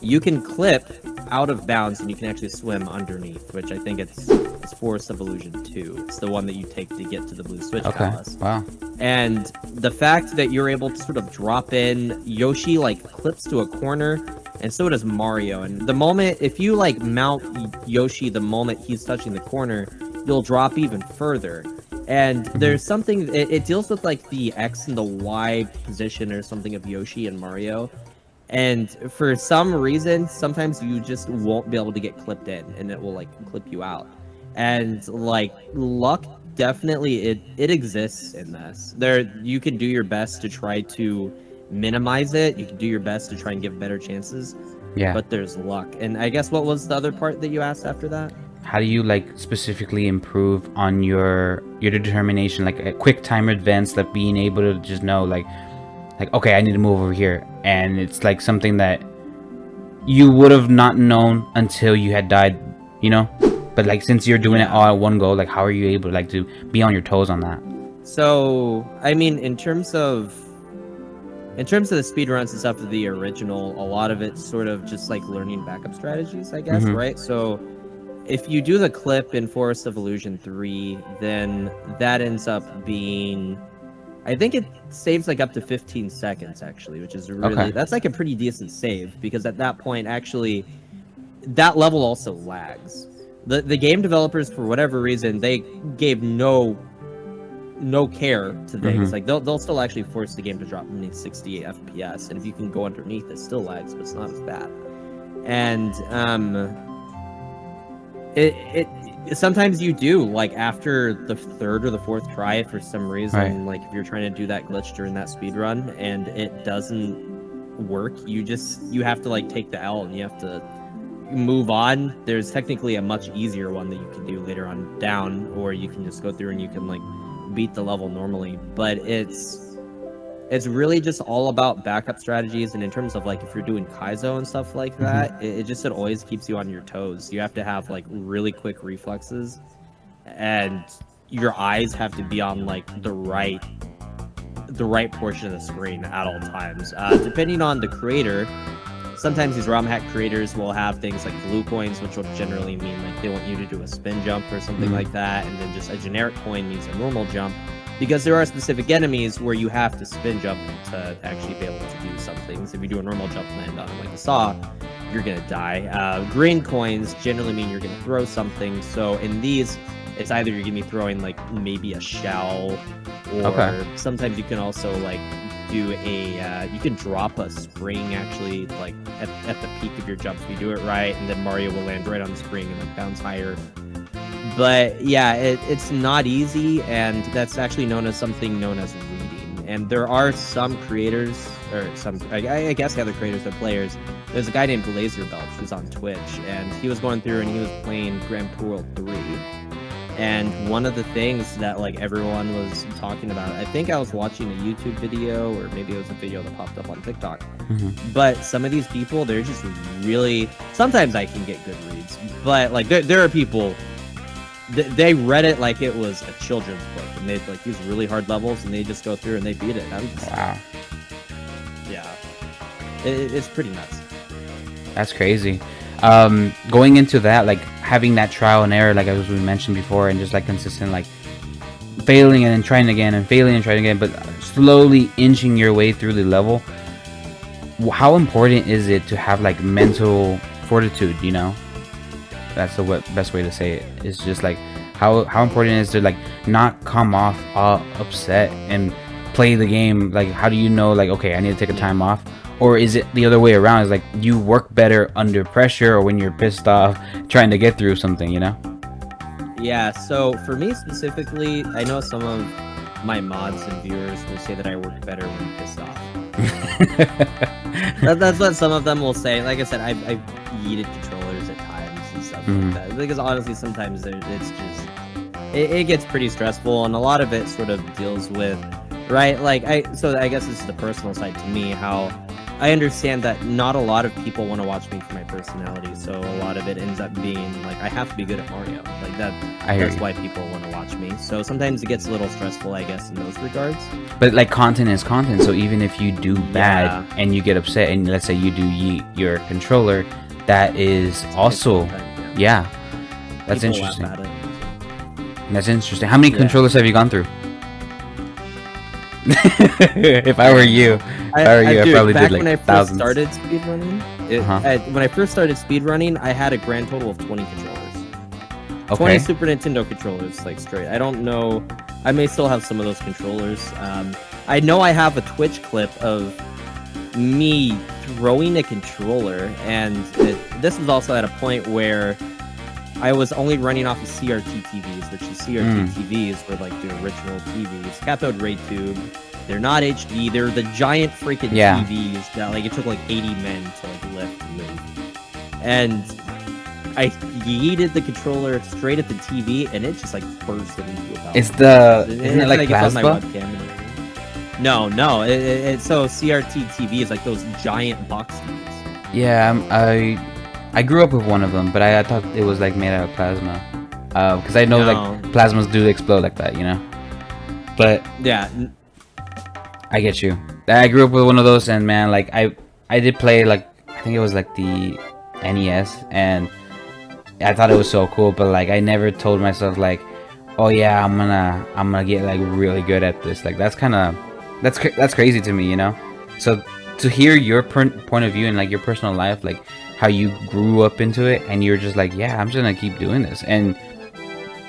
Speaker 2: You can clip out of bounds, and you can actually swim underneath, which I think it's Forest of Illusion 2. It's the one that you take to get to the Blue Switch Palace.
Speaker 1: Wow.
Speaker 2: And the fact that you're able to sort of drop in, Yoshi like clips to a corner, and so does Mario. And the moment, if you like mount Yoshi the moment he's touching the corner, you'll drop even further. And there's something, it deals with like the X and the Y position or something of Yoshi and Mario. And for some reason, sometimes you just won't be able to get clipped in, and it will like clip you out. And like luck, definitely it exists in this. You can do your best to try to minimize it. You can do your best to try and give better chances.
Speaker 1: Yeah.
Speaker 2: But there's luck. And I guess what was the other part that you asked after that?
Speaker 1: How do you like specifically improve on your determination, like a quick timer advance, like being able to just know like okay, I need to move over here, and it's like something that you would have not known until you had died, you know? But like since you're doing it all at one go, like how are you able like to be on your toes on that?
Speaker 2: So I mean, in terms of the speedruns and stuff of the original, a lot of it's sort of just like learning backup strategies, I guess, right? So if you do the clip in Forest of Illusion 3, then that ends up being, I think it saves like up to 15 seconds actually, which is really, that's like a pretty decent save, because at that point actually that level also lags. The game developers, for whatever reason, they gave no care to things. Like they'll still actually force the game to drop beneath 68 FPS, and if you can go underneath, it still lags, but it's not as bad. And it sometimes you do, like after the 3rd or the 4th try, for some reason, like if you're trying to do that glitch during that speed run and it doesn't work, you have to like take the L and you have to move on. There's technically a much easier one that you can do later on down, or you can just go through and you can like beat the level normally. But it's really just all about backup strategies. And in terms of like if you're doing Kaizo and stuff like that, it always keeps you on your toes. You have to have like really quick reflexes, and your eyes have to be on like the right portion of the screen at all times. Depending on the creator, sometimes these ROM hack creators will have things like blue coins, which will generally mean like they want you to do a spin jump or something like that, and then just a generic coin means a normal jump, because there are specific enemies where you have to spin jump to actually be able to do some things. If you do a normal jump land on like a saw, you're gonna die. Green coins generally mean you're gonna throw something, so in these, it's either you're gonna be throwing like maybe a shell, or sometimes you can also like do you can drop a spring actually, like at the peak of your jump if you do it right, and then Mario will land right on the spring and like bounce higher. But yeah, it's not easy, and that's actually something known as reading. And there are some creators, or some, I guess the other creators are players. There's a guy named Laserbelch who's on Twitch, and he was going through and he was playing Grand Prix World 3. And one of the things that like everyone was talking about, I think I was watching a YouTube video, or maybe it was a video that popped up on TikTok. But some of these people, they're just really, sometimes I can get good reads, but like there are people, they read it like it was a children's book, and they like these really hard levels, and they just go through and they beat it.
Speaker 1: Wow.
Speaker 2: Yeah, it's pretty nuts.
Speaker 1: That's crazy. Going into that, like having that trial and error, like as we mentioned before, and just like consistent, like failing and then trying again and failing and trying again, but slowly inching your way through the level. How important is it to have like mental fortitude, you know? That's the best way to say it. It's just like how important it is to like not come off all upset and play the game? Like, how do you know, like, okay, I need to take a time off? Or is it the other way around? Is like you work better under pressure or when you're pissed off trying to get through something, you know?
Speaker 2: Yeah, so for me specifically, I know some of my mods and viewers will say that I work better when pissed off. That's what some of them will say. Like I said, I've yeeted controllers at times and stuff like that. Because honestly, sometimes it's just it gets pretty stressful, and a lot of it sort of deals with like I guess this is the personal side to me, how I understand that not a lot of people want to watch me for my personality, so a lot of it ends up being like I have to be good at Mario. Like that's why people want to watch me. So sometimes it gets a little stressful, I guess, in those regards.
Speaker 1: But like content is content, so even if you do bad and you get upset, and let's say you do yeet your controller, that is also that's
Speaker 2: People
Speaker 1: interesting.
Speaker 2: laugh at it.
Speaker 1: That's interesting. How many controllers have you gone through? If I were you, I probably did like thousands.
Speaker 2: When I first started speedrunning, I had a grand total of 20 controllers. 20 Super Nintendo controllers, like straight. I don't know. I may still have some of those controllers. I know I have a Twitch clip of me throwing a controller, and this was also at a point where I was only running off of CRT TVs, which is CRT TVs were like the original TVs, cathode ray tube. They're not HD. They're the giant freaking TVs that like it took like 80 men to like lift and move. And I yeeted the controller straight at the TV, and it just like bursted into a
Speaker 1: isn't it like plasma?
Speaker 2: My webcam no. So CRT TV is like those giant box TVs.
Speaker 1: Yeah, I grew up with one of them, but I thought it was like made out of plasma, because I know like plasmas do explode like that, you know. But
Speaker 2: yeah,
Speaker 1: I get you. I grew up with one of those, and man, like I did play like I think it was like the NES, and I thought it was so cool, but like I never told myself like, oh yeah, I'm gonna get like really good at this. Like that's crazy to me, you know. So to hear your point of view and like your personal life, like how you grew up into it, and you're just like, yeah, I'm just gonna keep doing this, and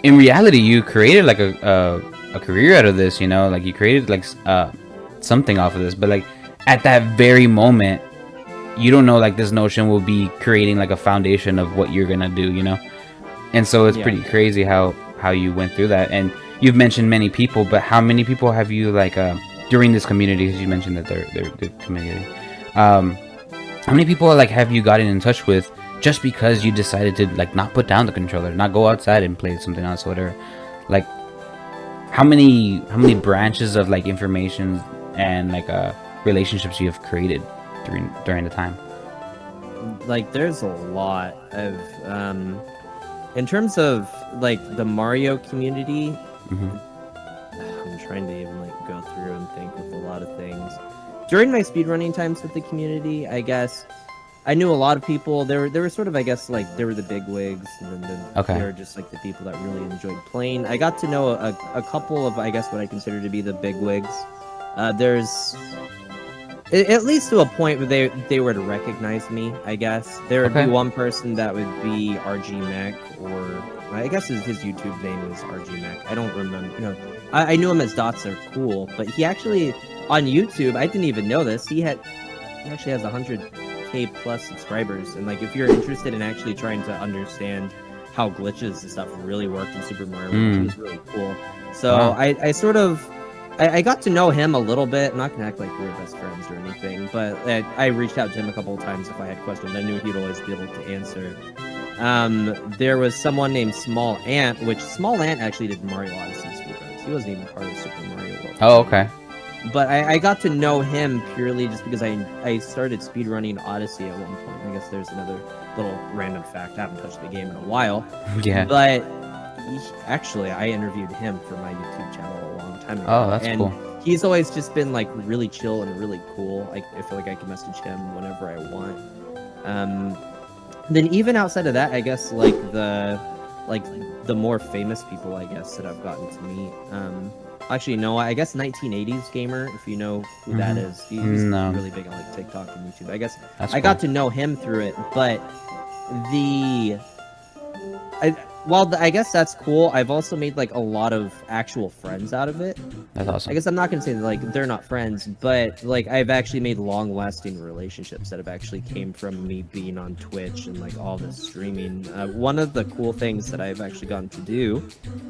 Speaker 1: in reality you created like a career out of this, you know, like you created like something off of this, but like at that very moment you don't know like this notion will be creating like a foundation of what you're gonna do, you know. And so it's pretty crazy how you went through that. And you've mentioned many people, but how many people have you like during this community, because you mentioned that they're the community, how many people like have you gotten in touch with just because you decided to like not put down the controller, not go outside and play something else, whatever? Like how many branches of like information and like relationships you have created during the time?
Speaker 2: Like there's a lot of in terms of like the Mario community. I'm trying to even like go through and think with a lot of things. During my speedrunning times with the community, I guess I knew a lot of people. There were sort of, I guess, like there were the big wigs, and then there were just like the people that really enjoyed playing. I got to know a couple of, I guess, what I consider to be the big wigs. There's at least to a point where they were to recognize me, I guess. There would be one person that would be RG Mech, or I guess his YouTube name was RG Mech. I don't remember. You know, I knew him as Dots Are Cool, but he actually on YouTube, I didn't even know this. He actually has 100K plus subscribers, and like if you're interested in actually trying to understand how glitches and stuff really worked in Super Mario, which was really cool. So I sort of I got to know him a little bit. I'm not gonna act like we were best friends or anything, but I reached out to him a couple of times if I had questions. I knew he'd always be able to answer. There was someone named Small Ant, which Small Ant actually did Mario Odyssey speedruns. He wasn't even part of Super Mario World.
Speaker 1: Oh, okay.
Speaker 2: But I got to know him purely just because I started speedrunning Odyssey at one point. I guess there's another little random fact. I haven't touched the game in a while.
Speaker 1: Yeah.
Speaker 2: But actually, I interviewed him for my YouTube channel a long time ago.
Speaker 1: Oh, that's cool.
Speaker 2: He's always just been like really chill and really cool. I feel like I can message him whenever I want. Then even outside of that, I guess like the more famous people, I guess, that I've gotten to meet. Actually, no, I guess 1980s Gamer, if you know who that is. He's really big on like TikTok and YouTube. I guess I got to know him through it, but Well, I guess that's cool. I've also made like a lot of actual friends out of it.
Speaker 1: That's
Speaker 2: I
Speaker 1: awesome.
Speaker 2: guess I'm not gonna say that like they're not friends, but like I've actually made long-lasting relationships that have actually came from me being on Twitch and like all this streaming. One of the cool things that I've actually gotten to do,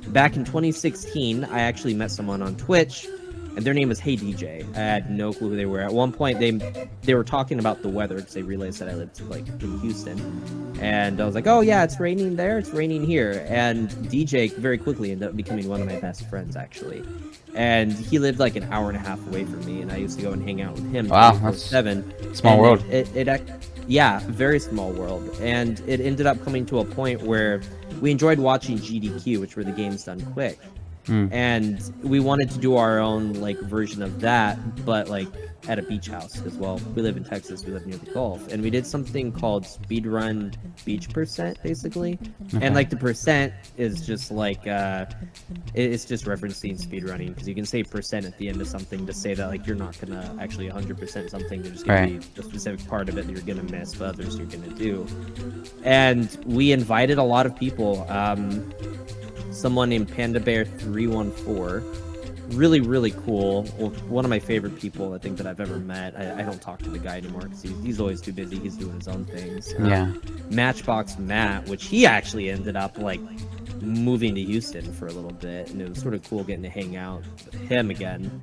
Speaker 2: back in 2016, I actually met someone on Twitch, and their name was Hey DJ. I had no clue who they were. At one point, they were talking about the weather because they realized that I lived like in Houston, and I was like, "Oh yeah, it's raining there. It's raining here." And DJ very quickly ended up becoming one of my best friends actually. And he lived like an hour and a half away from me, and I used to go and hang out with him.
Speaker 1: Wow, that's
Speaker 2: 7
Speaker 1: small world.
Speaker 2: Yeah, very small world. And it ended up coming to a point where we enjoyed watching GDQ, which were the games done quick. And we wanted to do our own like version of that, but like at a beach house as well. We live in Texas, we live near the Gulf, and we did something called speedrun beach percent basically. And like the percent is just like it's just referencing speedrunning, because you can say percent at the end of something to say that like you're not gonna actually 100% something. There's gonna be a specific part of it that you're gonna miss, but others you're gonna do. And we invited a lot of people. Someone named Panda Bear 314, really cool. Well, one of my favorite people I think that I've ever met. I don't talk to the guy anymore because he's always too busy. He's doing his own things. Matchbox Matt, which he actually ended up like moving to Houston for a little bit, and it was sort of cool getting to hang out with him again.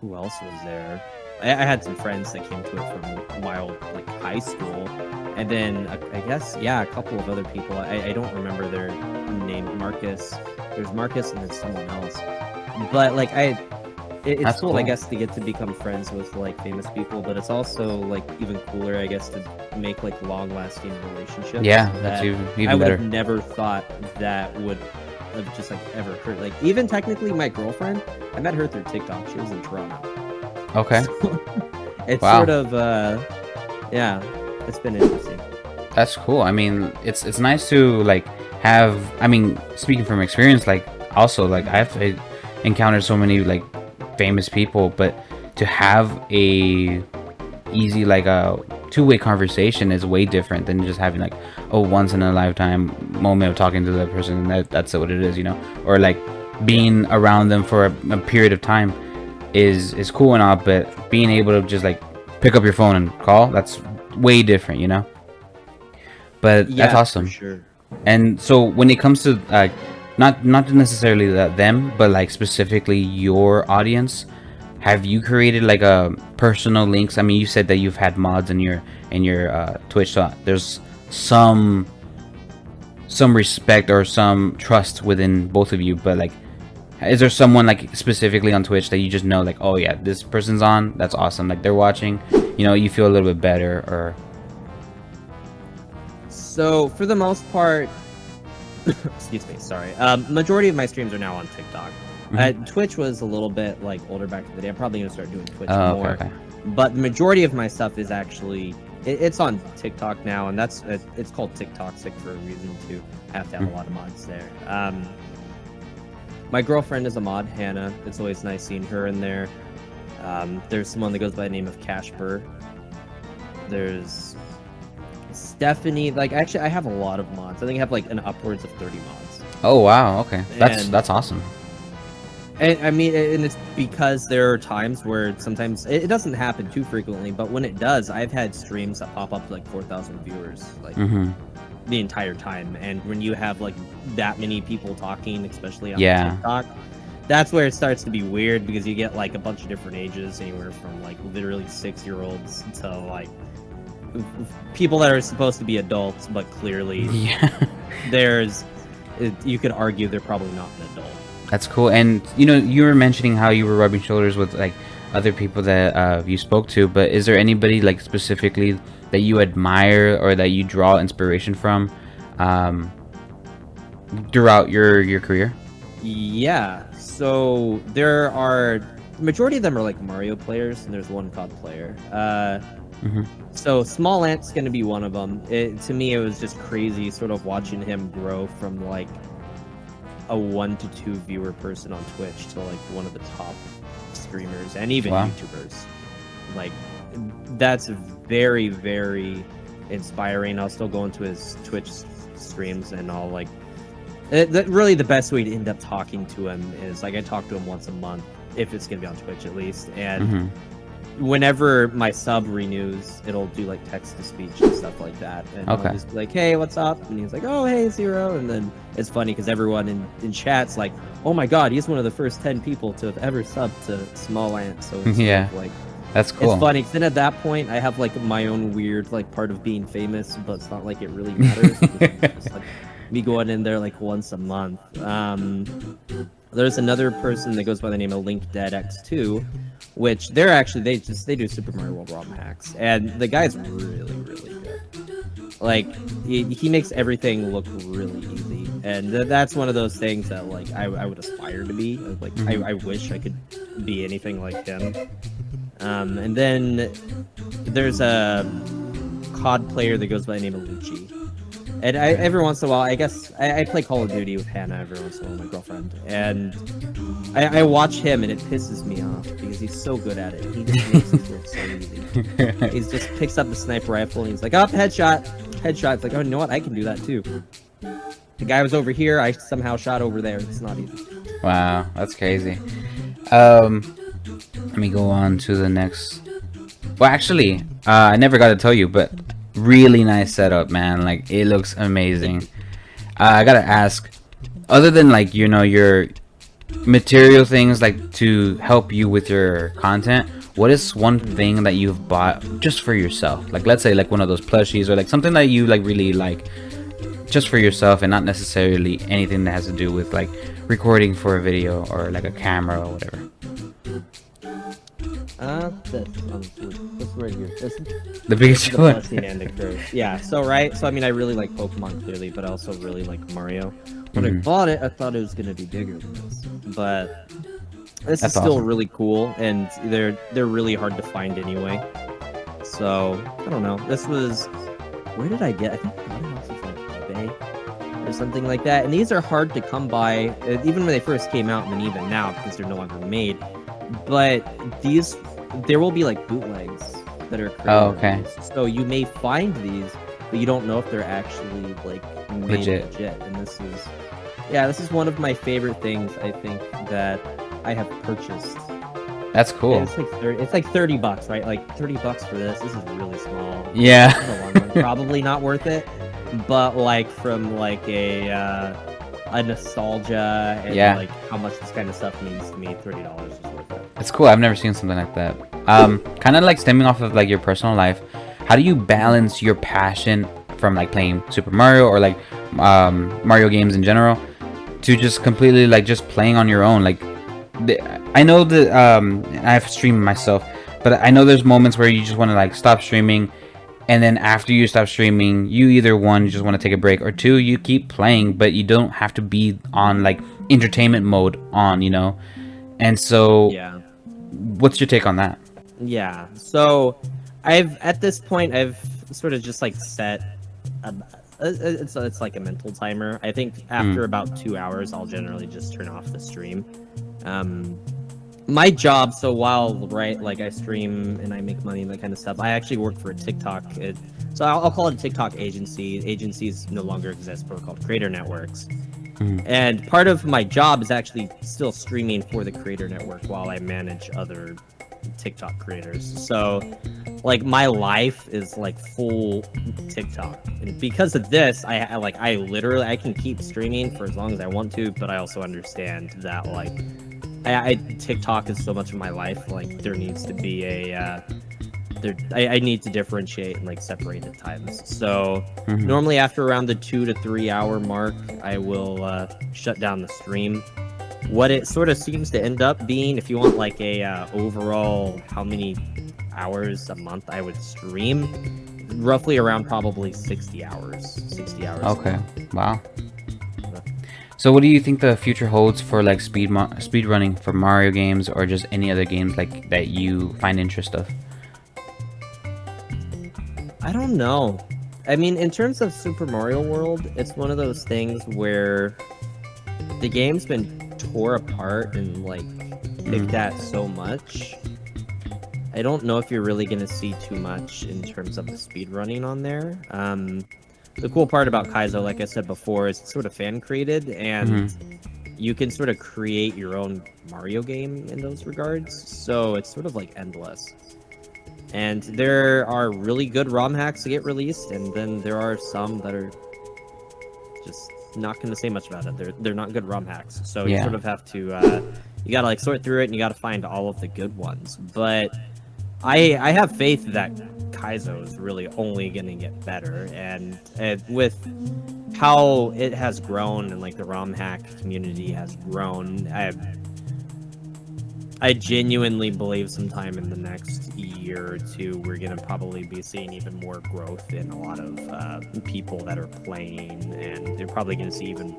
Speaker 2: Who else was there? I had some friends that came to it from my old like high school, and then I guess a couple of other people. I don't remember their name. Marcus. There's Marcus and there's someone else. But like it's cool, I guess, to get to become friends with like famous people, but it's also like even cooler, I guess, to make like long-lasting relationships.
Speaker 1: Yeah, that's even
Speaker 2: I would
Speaker 1: better.
Speaker 2: have never thought that would have just like ever hurt. Like even technically, my girlfriend, I met her through TikTok. She was in Toronto.
Speaker 1: Okay.
Speaker 2: It's sort of yeah, it's been interesting.
Speaker 1: That's cool. I mean, it's nice to like have. I mean, speaking from experience, like also like I've encountered so many like famous people, but to have a easy like a two-way conversation is way different than just having like a once in a lifetime moment of talking to that person, and that's what it is, you know, or like being around them for a period of time is cool and all, but being able to just like pick up your phone and call, that's way different, you know. But
Speaker 2: Yeah,
Speaker 1: that's awesome.
Speaker 2: for sure.
Speaker 1: And so when it comes to not necessarily them, but like specifically your audience, have you created like a personal links? I mean, you said that you've had mods in your Twitch, so there's some respect or some trust within both of you, but like, is there someone like specifically on Twitch that you just know, like, oh yeah, this person's on, that's awesome, like they're watching, you know, you feel a little bit better? Or
Speaker 2: So for the most part, excuse me, sorry. Majority of my streams are now on TikTok. Twitch was a little bit like older back in the day. I'm probably gonna start doing Twitch more.
Speaker 1: Okay.
Speaker 2: But the majority of my stuff is actually it's on TikTok now, and it's called TikToxic for a reason too. Have to have a lot of mods there. My girlfriend is a mod, Hannah. It's always nice seeing her in there. There's someone that goes by the name of Cashper. There's Stephanie. Like, actually, I have a lot of mods. I think I have like an upwards of 30 mods.
Speaker 1: Oh wow, okay, that's awesome.
Speaker 2: And I mean, and it's because there are times where sometimes it doesn't happen too frequently, but when it does, I've had streams that pop up to like 4,000 viewers, like the entire time. And when you have like that many people talking, especially on TikTok, that's where it starts to be weird, because you get like a bunch of different ages, anywhere from like literally 6-year-olds to like people that are supposed to be adults, but clearly you could argue they're probably not an adult.
Speaker 1: That's cool. And you know, you were mentioning how you were rubbing shoulders with like other people that you spoke to, but is there anybody like specifically that you admire or that you draw inspiration from throughout your career?
Speaker 2: Yeah, so there are, the majority of them are like Mario players, and there's one COD player. So Small Ant's gonna be one of them. To me, it was just crazy sort of watching him grow from like a 1 to 2 viewer person on Twitch to like one of the top streamers and even YouTubers. Like, that's very, very inspiring. I'll still go into his Twitch streams, and I'll like. Really, the best way to end up talking to him is like I talk to him once a month, if it's gonna be on Twitch at least, and whenever my sub renews, it'll do like text to speech and stuff like that, and I'll just be like, "Hey, what's up?" And he's like, "Oh, hey, Zero," and then it's funny because everyone in chat's like, "Oh my God, he's one of the first 10 people to have ever subbed to Small Ant," so it's
Speaker 1: yeah,
Speaker 2: like.
Speaker 1: That's cool.
Speaker 2: It's funny, because then at that point, I have like my own weird like part of being famous, but it's not like it really matters. It's like me going in there like once a month. There's another person that goes by the name of LinkDeadX2, which they do Super Mario World ROM hacks, and the guy's really good. Like he makes everything look really easy, and that's one of those things that like I would aspire to be. Like I wish I could be anything like him. And then there's a COD player that goes by the name of Lucci. And every once in a while, I guess, I play Call of Duty with Hannah every once in a while, my girlfriend. And I watch him, and it pisses me off, because he's so good at it. He just makes it look so easy. He just picks up the sniper rifle, and he's like, oh, headshot. Headshot. It's like, oh, you know what? I can do that, too. The guy was over here, I somehow shot over there. It's not easy.
Speaker 1: Wow, that's crazy. Let me go on to the next. Well, actually, I never got to tell you, but really nice setup, man. Like, it looks amazing. I gotta ask, other than like, you know, your material things like to help you with your content, what is one thing that you've bought just for yourself? Like, let's say like one of those plushies, or like something that you like really like just for yourself, and not necessarily anything that has to do with like recording for a video or like a camera or whatever.
Speaker 2: This right here.
Speaker 1: The biggest one.
Speaker 2: Yeah, so I mean, I really like Pokemon clearly, but I also really like Mario. When I bought it, I thought it was gonna be bigger than this, but this is still awesome. Really cool, and they're really hard to find anyway. So I don't know. This was, where did I get? I think I got it off of like eBay or something like that. And these are hard to come by, even when they first came out, and even now because they're no longer made. But there will be like bootlegs that are created. Oh, okay. So you may find these, but you don't know if they're actually like legit. And this is one of my favorite things, I think, that I have purchased.
Speaker 1: That's cool.
Speaker 2: And it's like $30, right? Like $30 for this. This is really small.
Speaker 1: Yeah.
Speaker 2: In the long run, probably not worth it. But like from like a nostalgia and like how much this kind of stuff means to me, $30 is worth it.
Speaker 1: It's cool. I've never seen something like that. Kind of like stemming off of like your personal life, how do you balance your passion from like playing Super Mario or like Mario games in general to just completely like just playing on your own? Like I know that I've streamed myself, but I know there's moments where you just want to like stop streaming, and then after you stop streaming, you either one, you just want to take a break, or two, you keep playing, but you don't have to be on like entertainment mode on, you know? And so what's your take on that?
Speaker 2: Yeah, so at this point I've sort of just like set it's like a mental timer. I think after about 2 hours I'll generally just turn off the stream. My job, so while like I stream and I make money and that kind of stuff, I actually work for a TikTok. So I'll call it a TikTok agency. Agencies no longer exist, but we're called creator networks. And part of my job is actually still streaming for the creator network while I manage other TikTok creators. So like my life is like full TikTok, and because of this, I literally I can keep streaming for as long as I want to, but I also understand that like TikTok is so much of my life. Like there needs to be I need to differentiate and like separate at times. So normally after around the 2 to 3 hour mark, I will shut down the stream. What it sort of seems to end up being, if you want like a overall how many hours a month I would stream, roughly around probably 60 hours.
Speaker 1: Okay. Wow. So what do you think the future holds for like speed running for Mario games, or just any other games like that you find interest of?
Speaker 2: I don't know. I mean, in terms of Super Mario World, it's one of those things where the game's been tore apart and like picked at so much. I don't know if you're really gonna see too much in terms of the speed running on there. the cool part about Kaizo, like I said before, is it's sort of fan created, and you can sort of create your own Mario game in those regards. So it's sort of like endless. And there are really good ROM hacks to get released, and then there are some that are just not going to say much about it. They're not good ROM hacks. So you sort of have to you got to like sort through it, and you got to find all of the good ones. But I have faith that Kaizo is really only going to get better, and with how it has grown and like the ROM hack community has grown, I genuinely believe sometime in the next year or two we're gonna probably be seeing even more growth in a lot of people that are playing, and they're probably gonna see even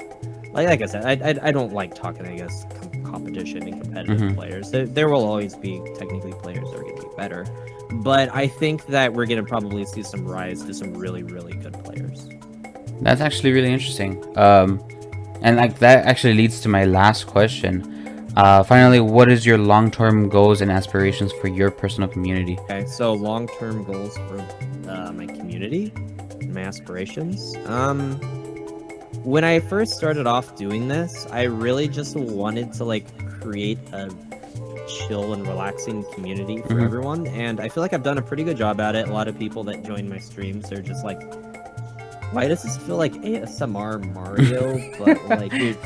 Speaker 2: like I said, I don't like talking, I guess, competition and competitive players. There will always be technically players that are gonna be better, but I think that we're gonna probably see some rise to some really, really good players.
Speaker 1: That's actually really interesting. And like that actually leads to my last question. Finally, what is your long-term goals and aspirations for your personal community?
Speaker 2: Okay, so long-term goals for my community, my aspirations. When I first started off doing this, I really just wanted to like create a chill and relaxing community for everyone, and I feel like I've done a pretty good job at it. A lot of people that join my streams are just like, why does this feel like ASMR Mario? But like, dude,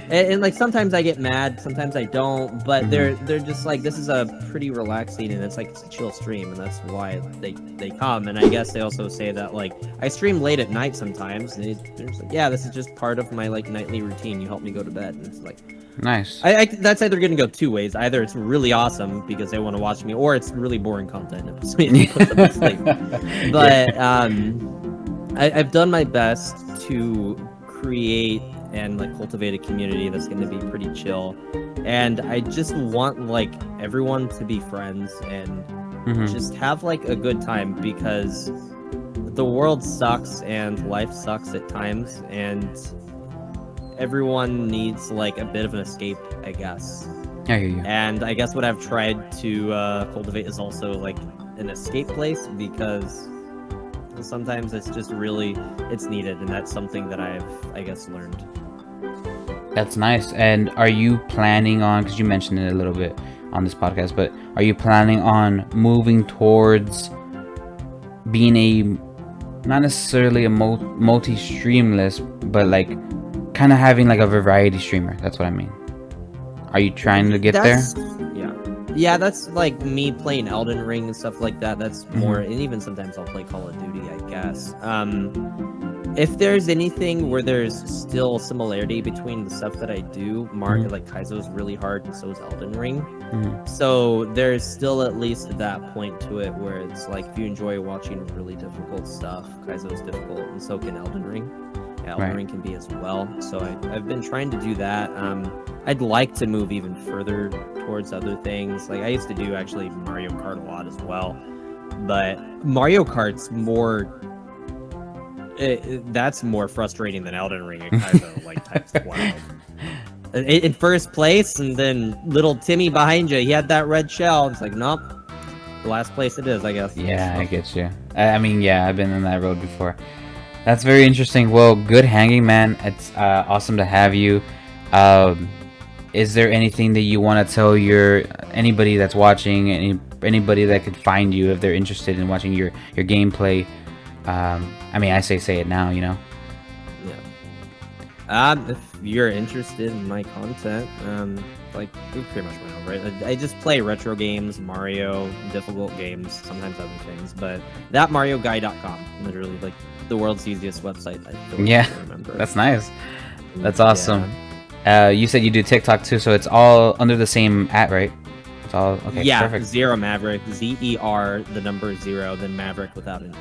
Speaker 2: and like sometimes I get mad, sometimes I don't, but they're just like, this is a pretty relaxing, and it's like it's a chill stream, and that's why they come. And I guess they also say that like I stream late at night sometimes, and they're just like, yeah, this is just part of my like nightly routine. You help me go to bed, and it's like,
Speaker 1: nice.
Speaker 2: That's either gonna go two ways. Either it's really awesome because they want to watch me, or it's really boring content and puts them to sleep. But I've done my best to create and like cultivate a community that's going to be pretty chill, and I just want like everyone to be friends and just have like a good time, because the world sucks and life sucks at times, and everyone needs like a bit of an escape, I guess.
Speaker 1: I hear you.
Speaker 2: And I guess what I've tried to cultivate is also like an escape place, because sometimes it's just really, it's needed, and that's something that I guess learned.
Speaker 1: That's nice. And are you planning on, because you mentioned it a little bit on this podcast, but are you planning on moving towards being a, not necessarily a multi-streamless, but like kind of having like a variety streamer? That's what I mean. Are you trying to get there?
Speaker 2: Yeah, that's like me playing Elden Ring and stuff like that. That's more, and even sometimes I'll play Call of Duty, I guess. If there's anything where there's still similarity between the stuff that I do, Mario, like Kaizo's really hard, and so is Elden Ring. So there's still at least that point to it where it's like, if you enjoy watching really difficult stuff, Kaizo's difficult, and so can Elden Ring. Elden Ring can be as well. So I've been trying to do that. I'd like to move even further towards other things. Like I used to do actually Mario Kart a lot as well, but Mario Kart's more, that's more frustrating than Elden Ring and Kaizo, like times 12. In first place, and then little Timmy behind you, he had that red shell. It's like, nope, the last place it is, I guess.
Speaker 1: Yeah, I get you. I mean, yeah, I've been on that road before. That's very interesting. Well, good hanging, man. It's awesome to have you. Is there anything that you want to tell anybody that's watching, anybody that could find you if they're interested in watching your gameplay? I mean, I say it now, you know.
Speaker 2: Yeah. If you're interested in my content, like we pretty much went over it. I just play retro games, Mario, difficult games, sometimes other things. But thatmarioguy.com, literally like the world's easiest website. I remember.
Speaker 1: That's nice. That's awesome. Yeah. You said you do TikTok too, so it's all under the same @ right? It's all okay.
Speaker 2: Yeah,
Speaker 1: perfect.
Speaker 2: Zer0mavrick, ZER, the number 0, then Maverick without an E.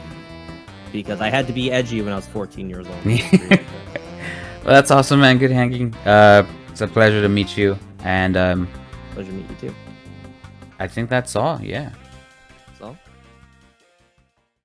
Speaker 2: Because I had to be edgy when I was 14 years old.
Speaker 1: Well, that's awesome, man. Good hanging. It's a pleasure to meet you, and
Speaker 2: pleasure to meet you too.
Speaker 1: I think that's all. Yeah.
Speaker 2: That's all.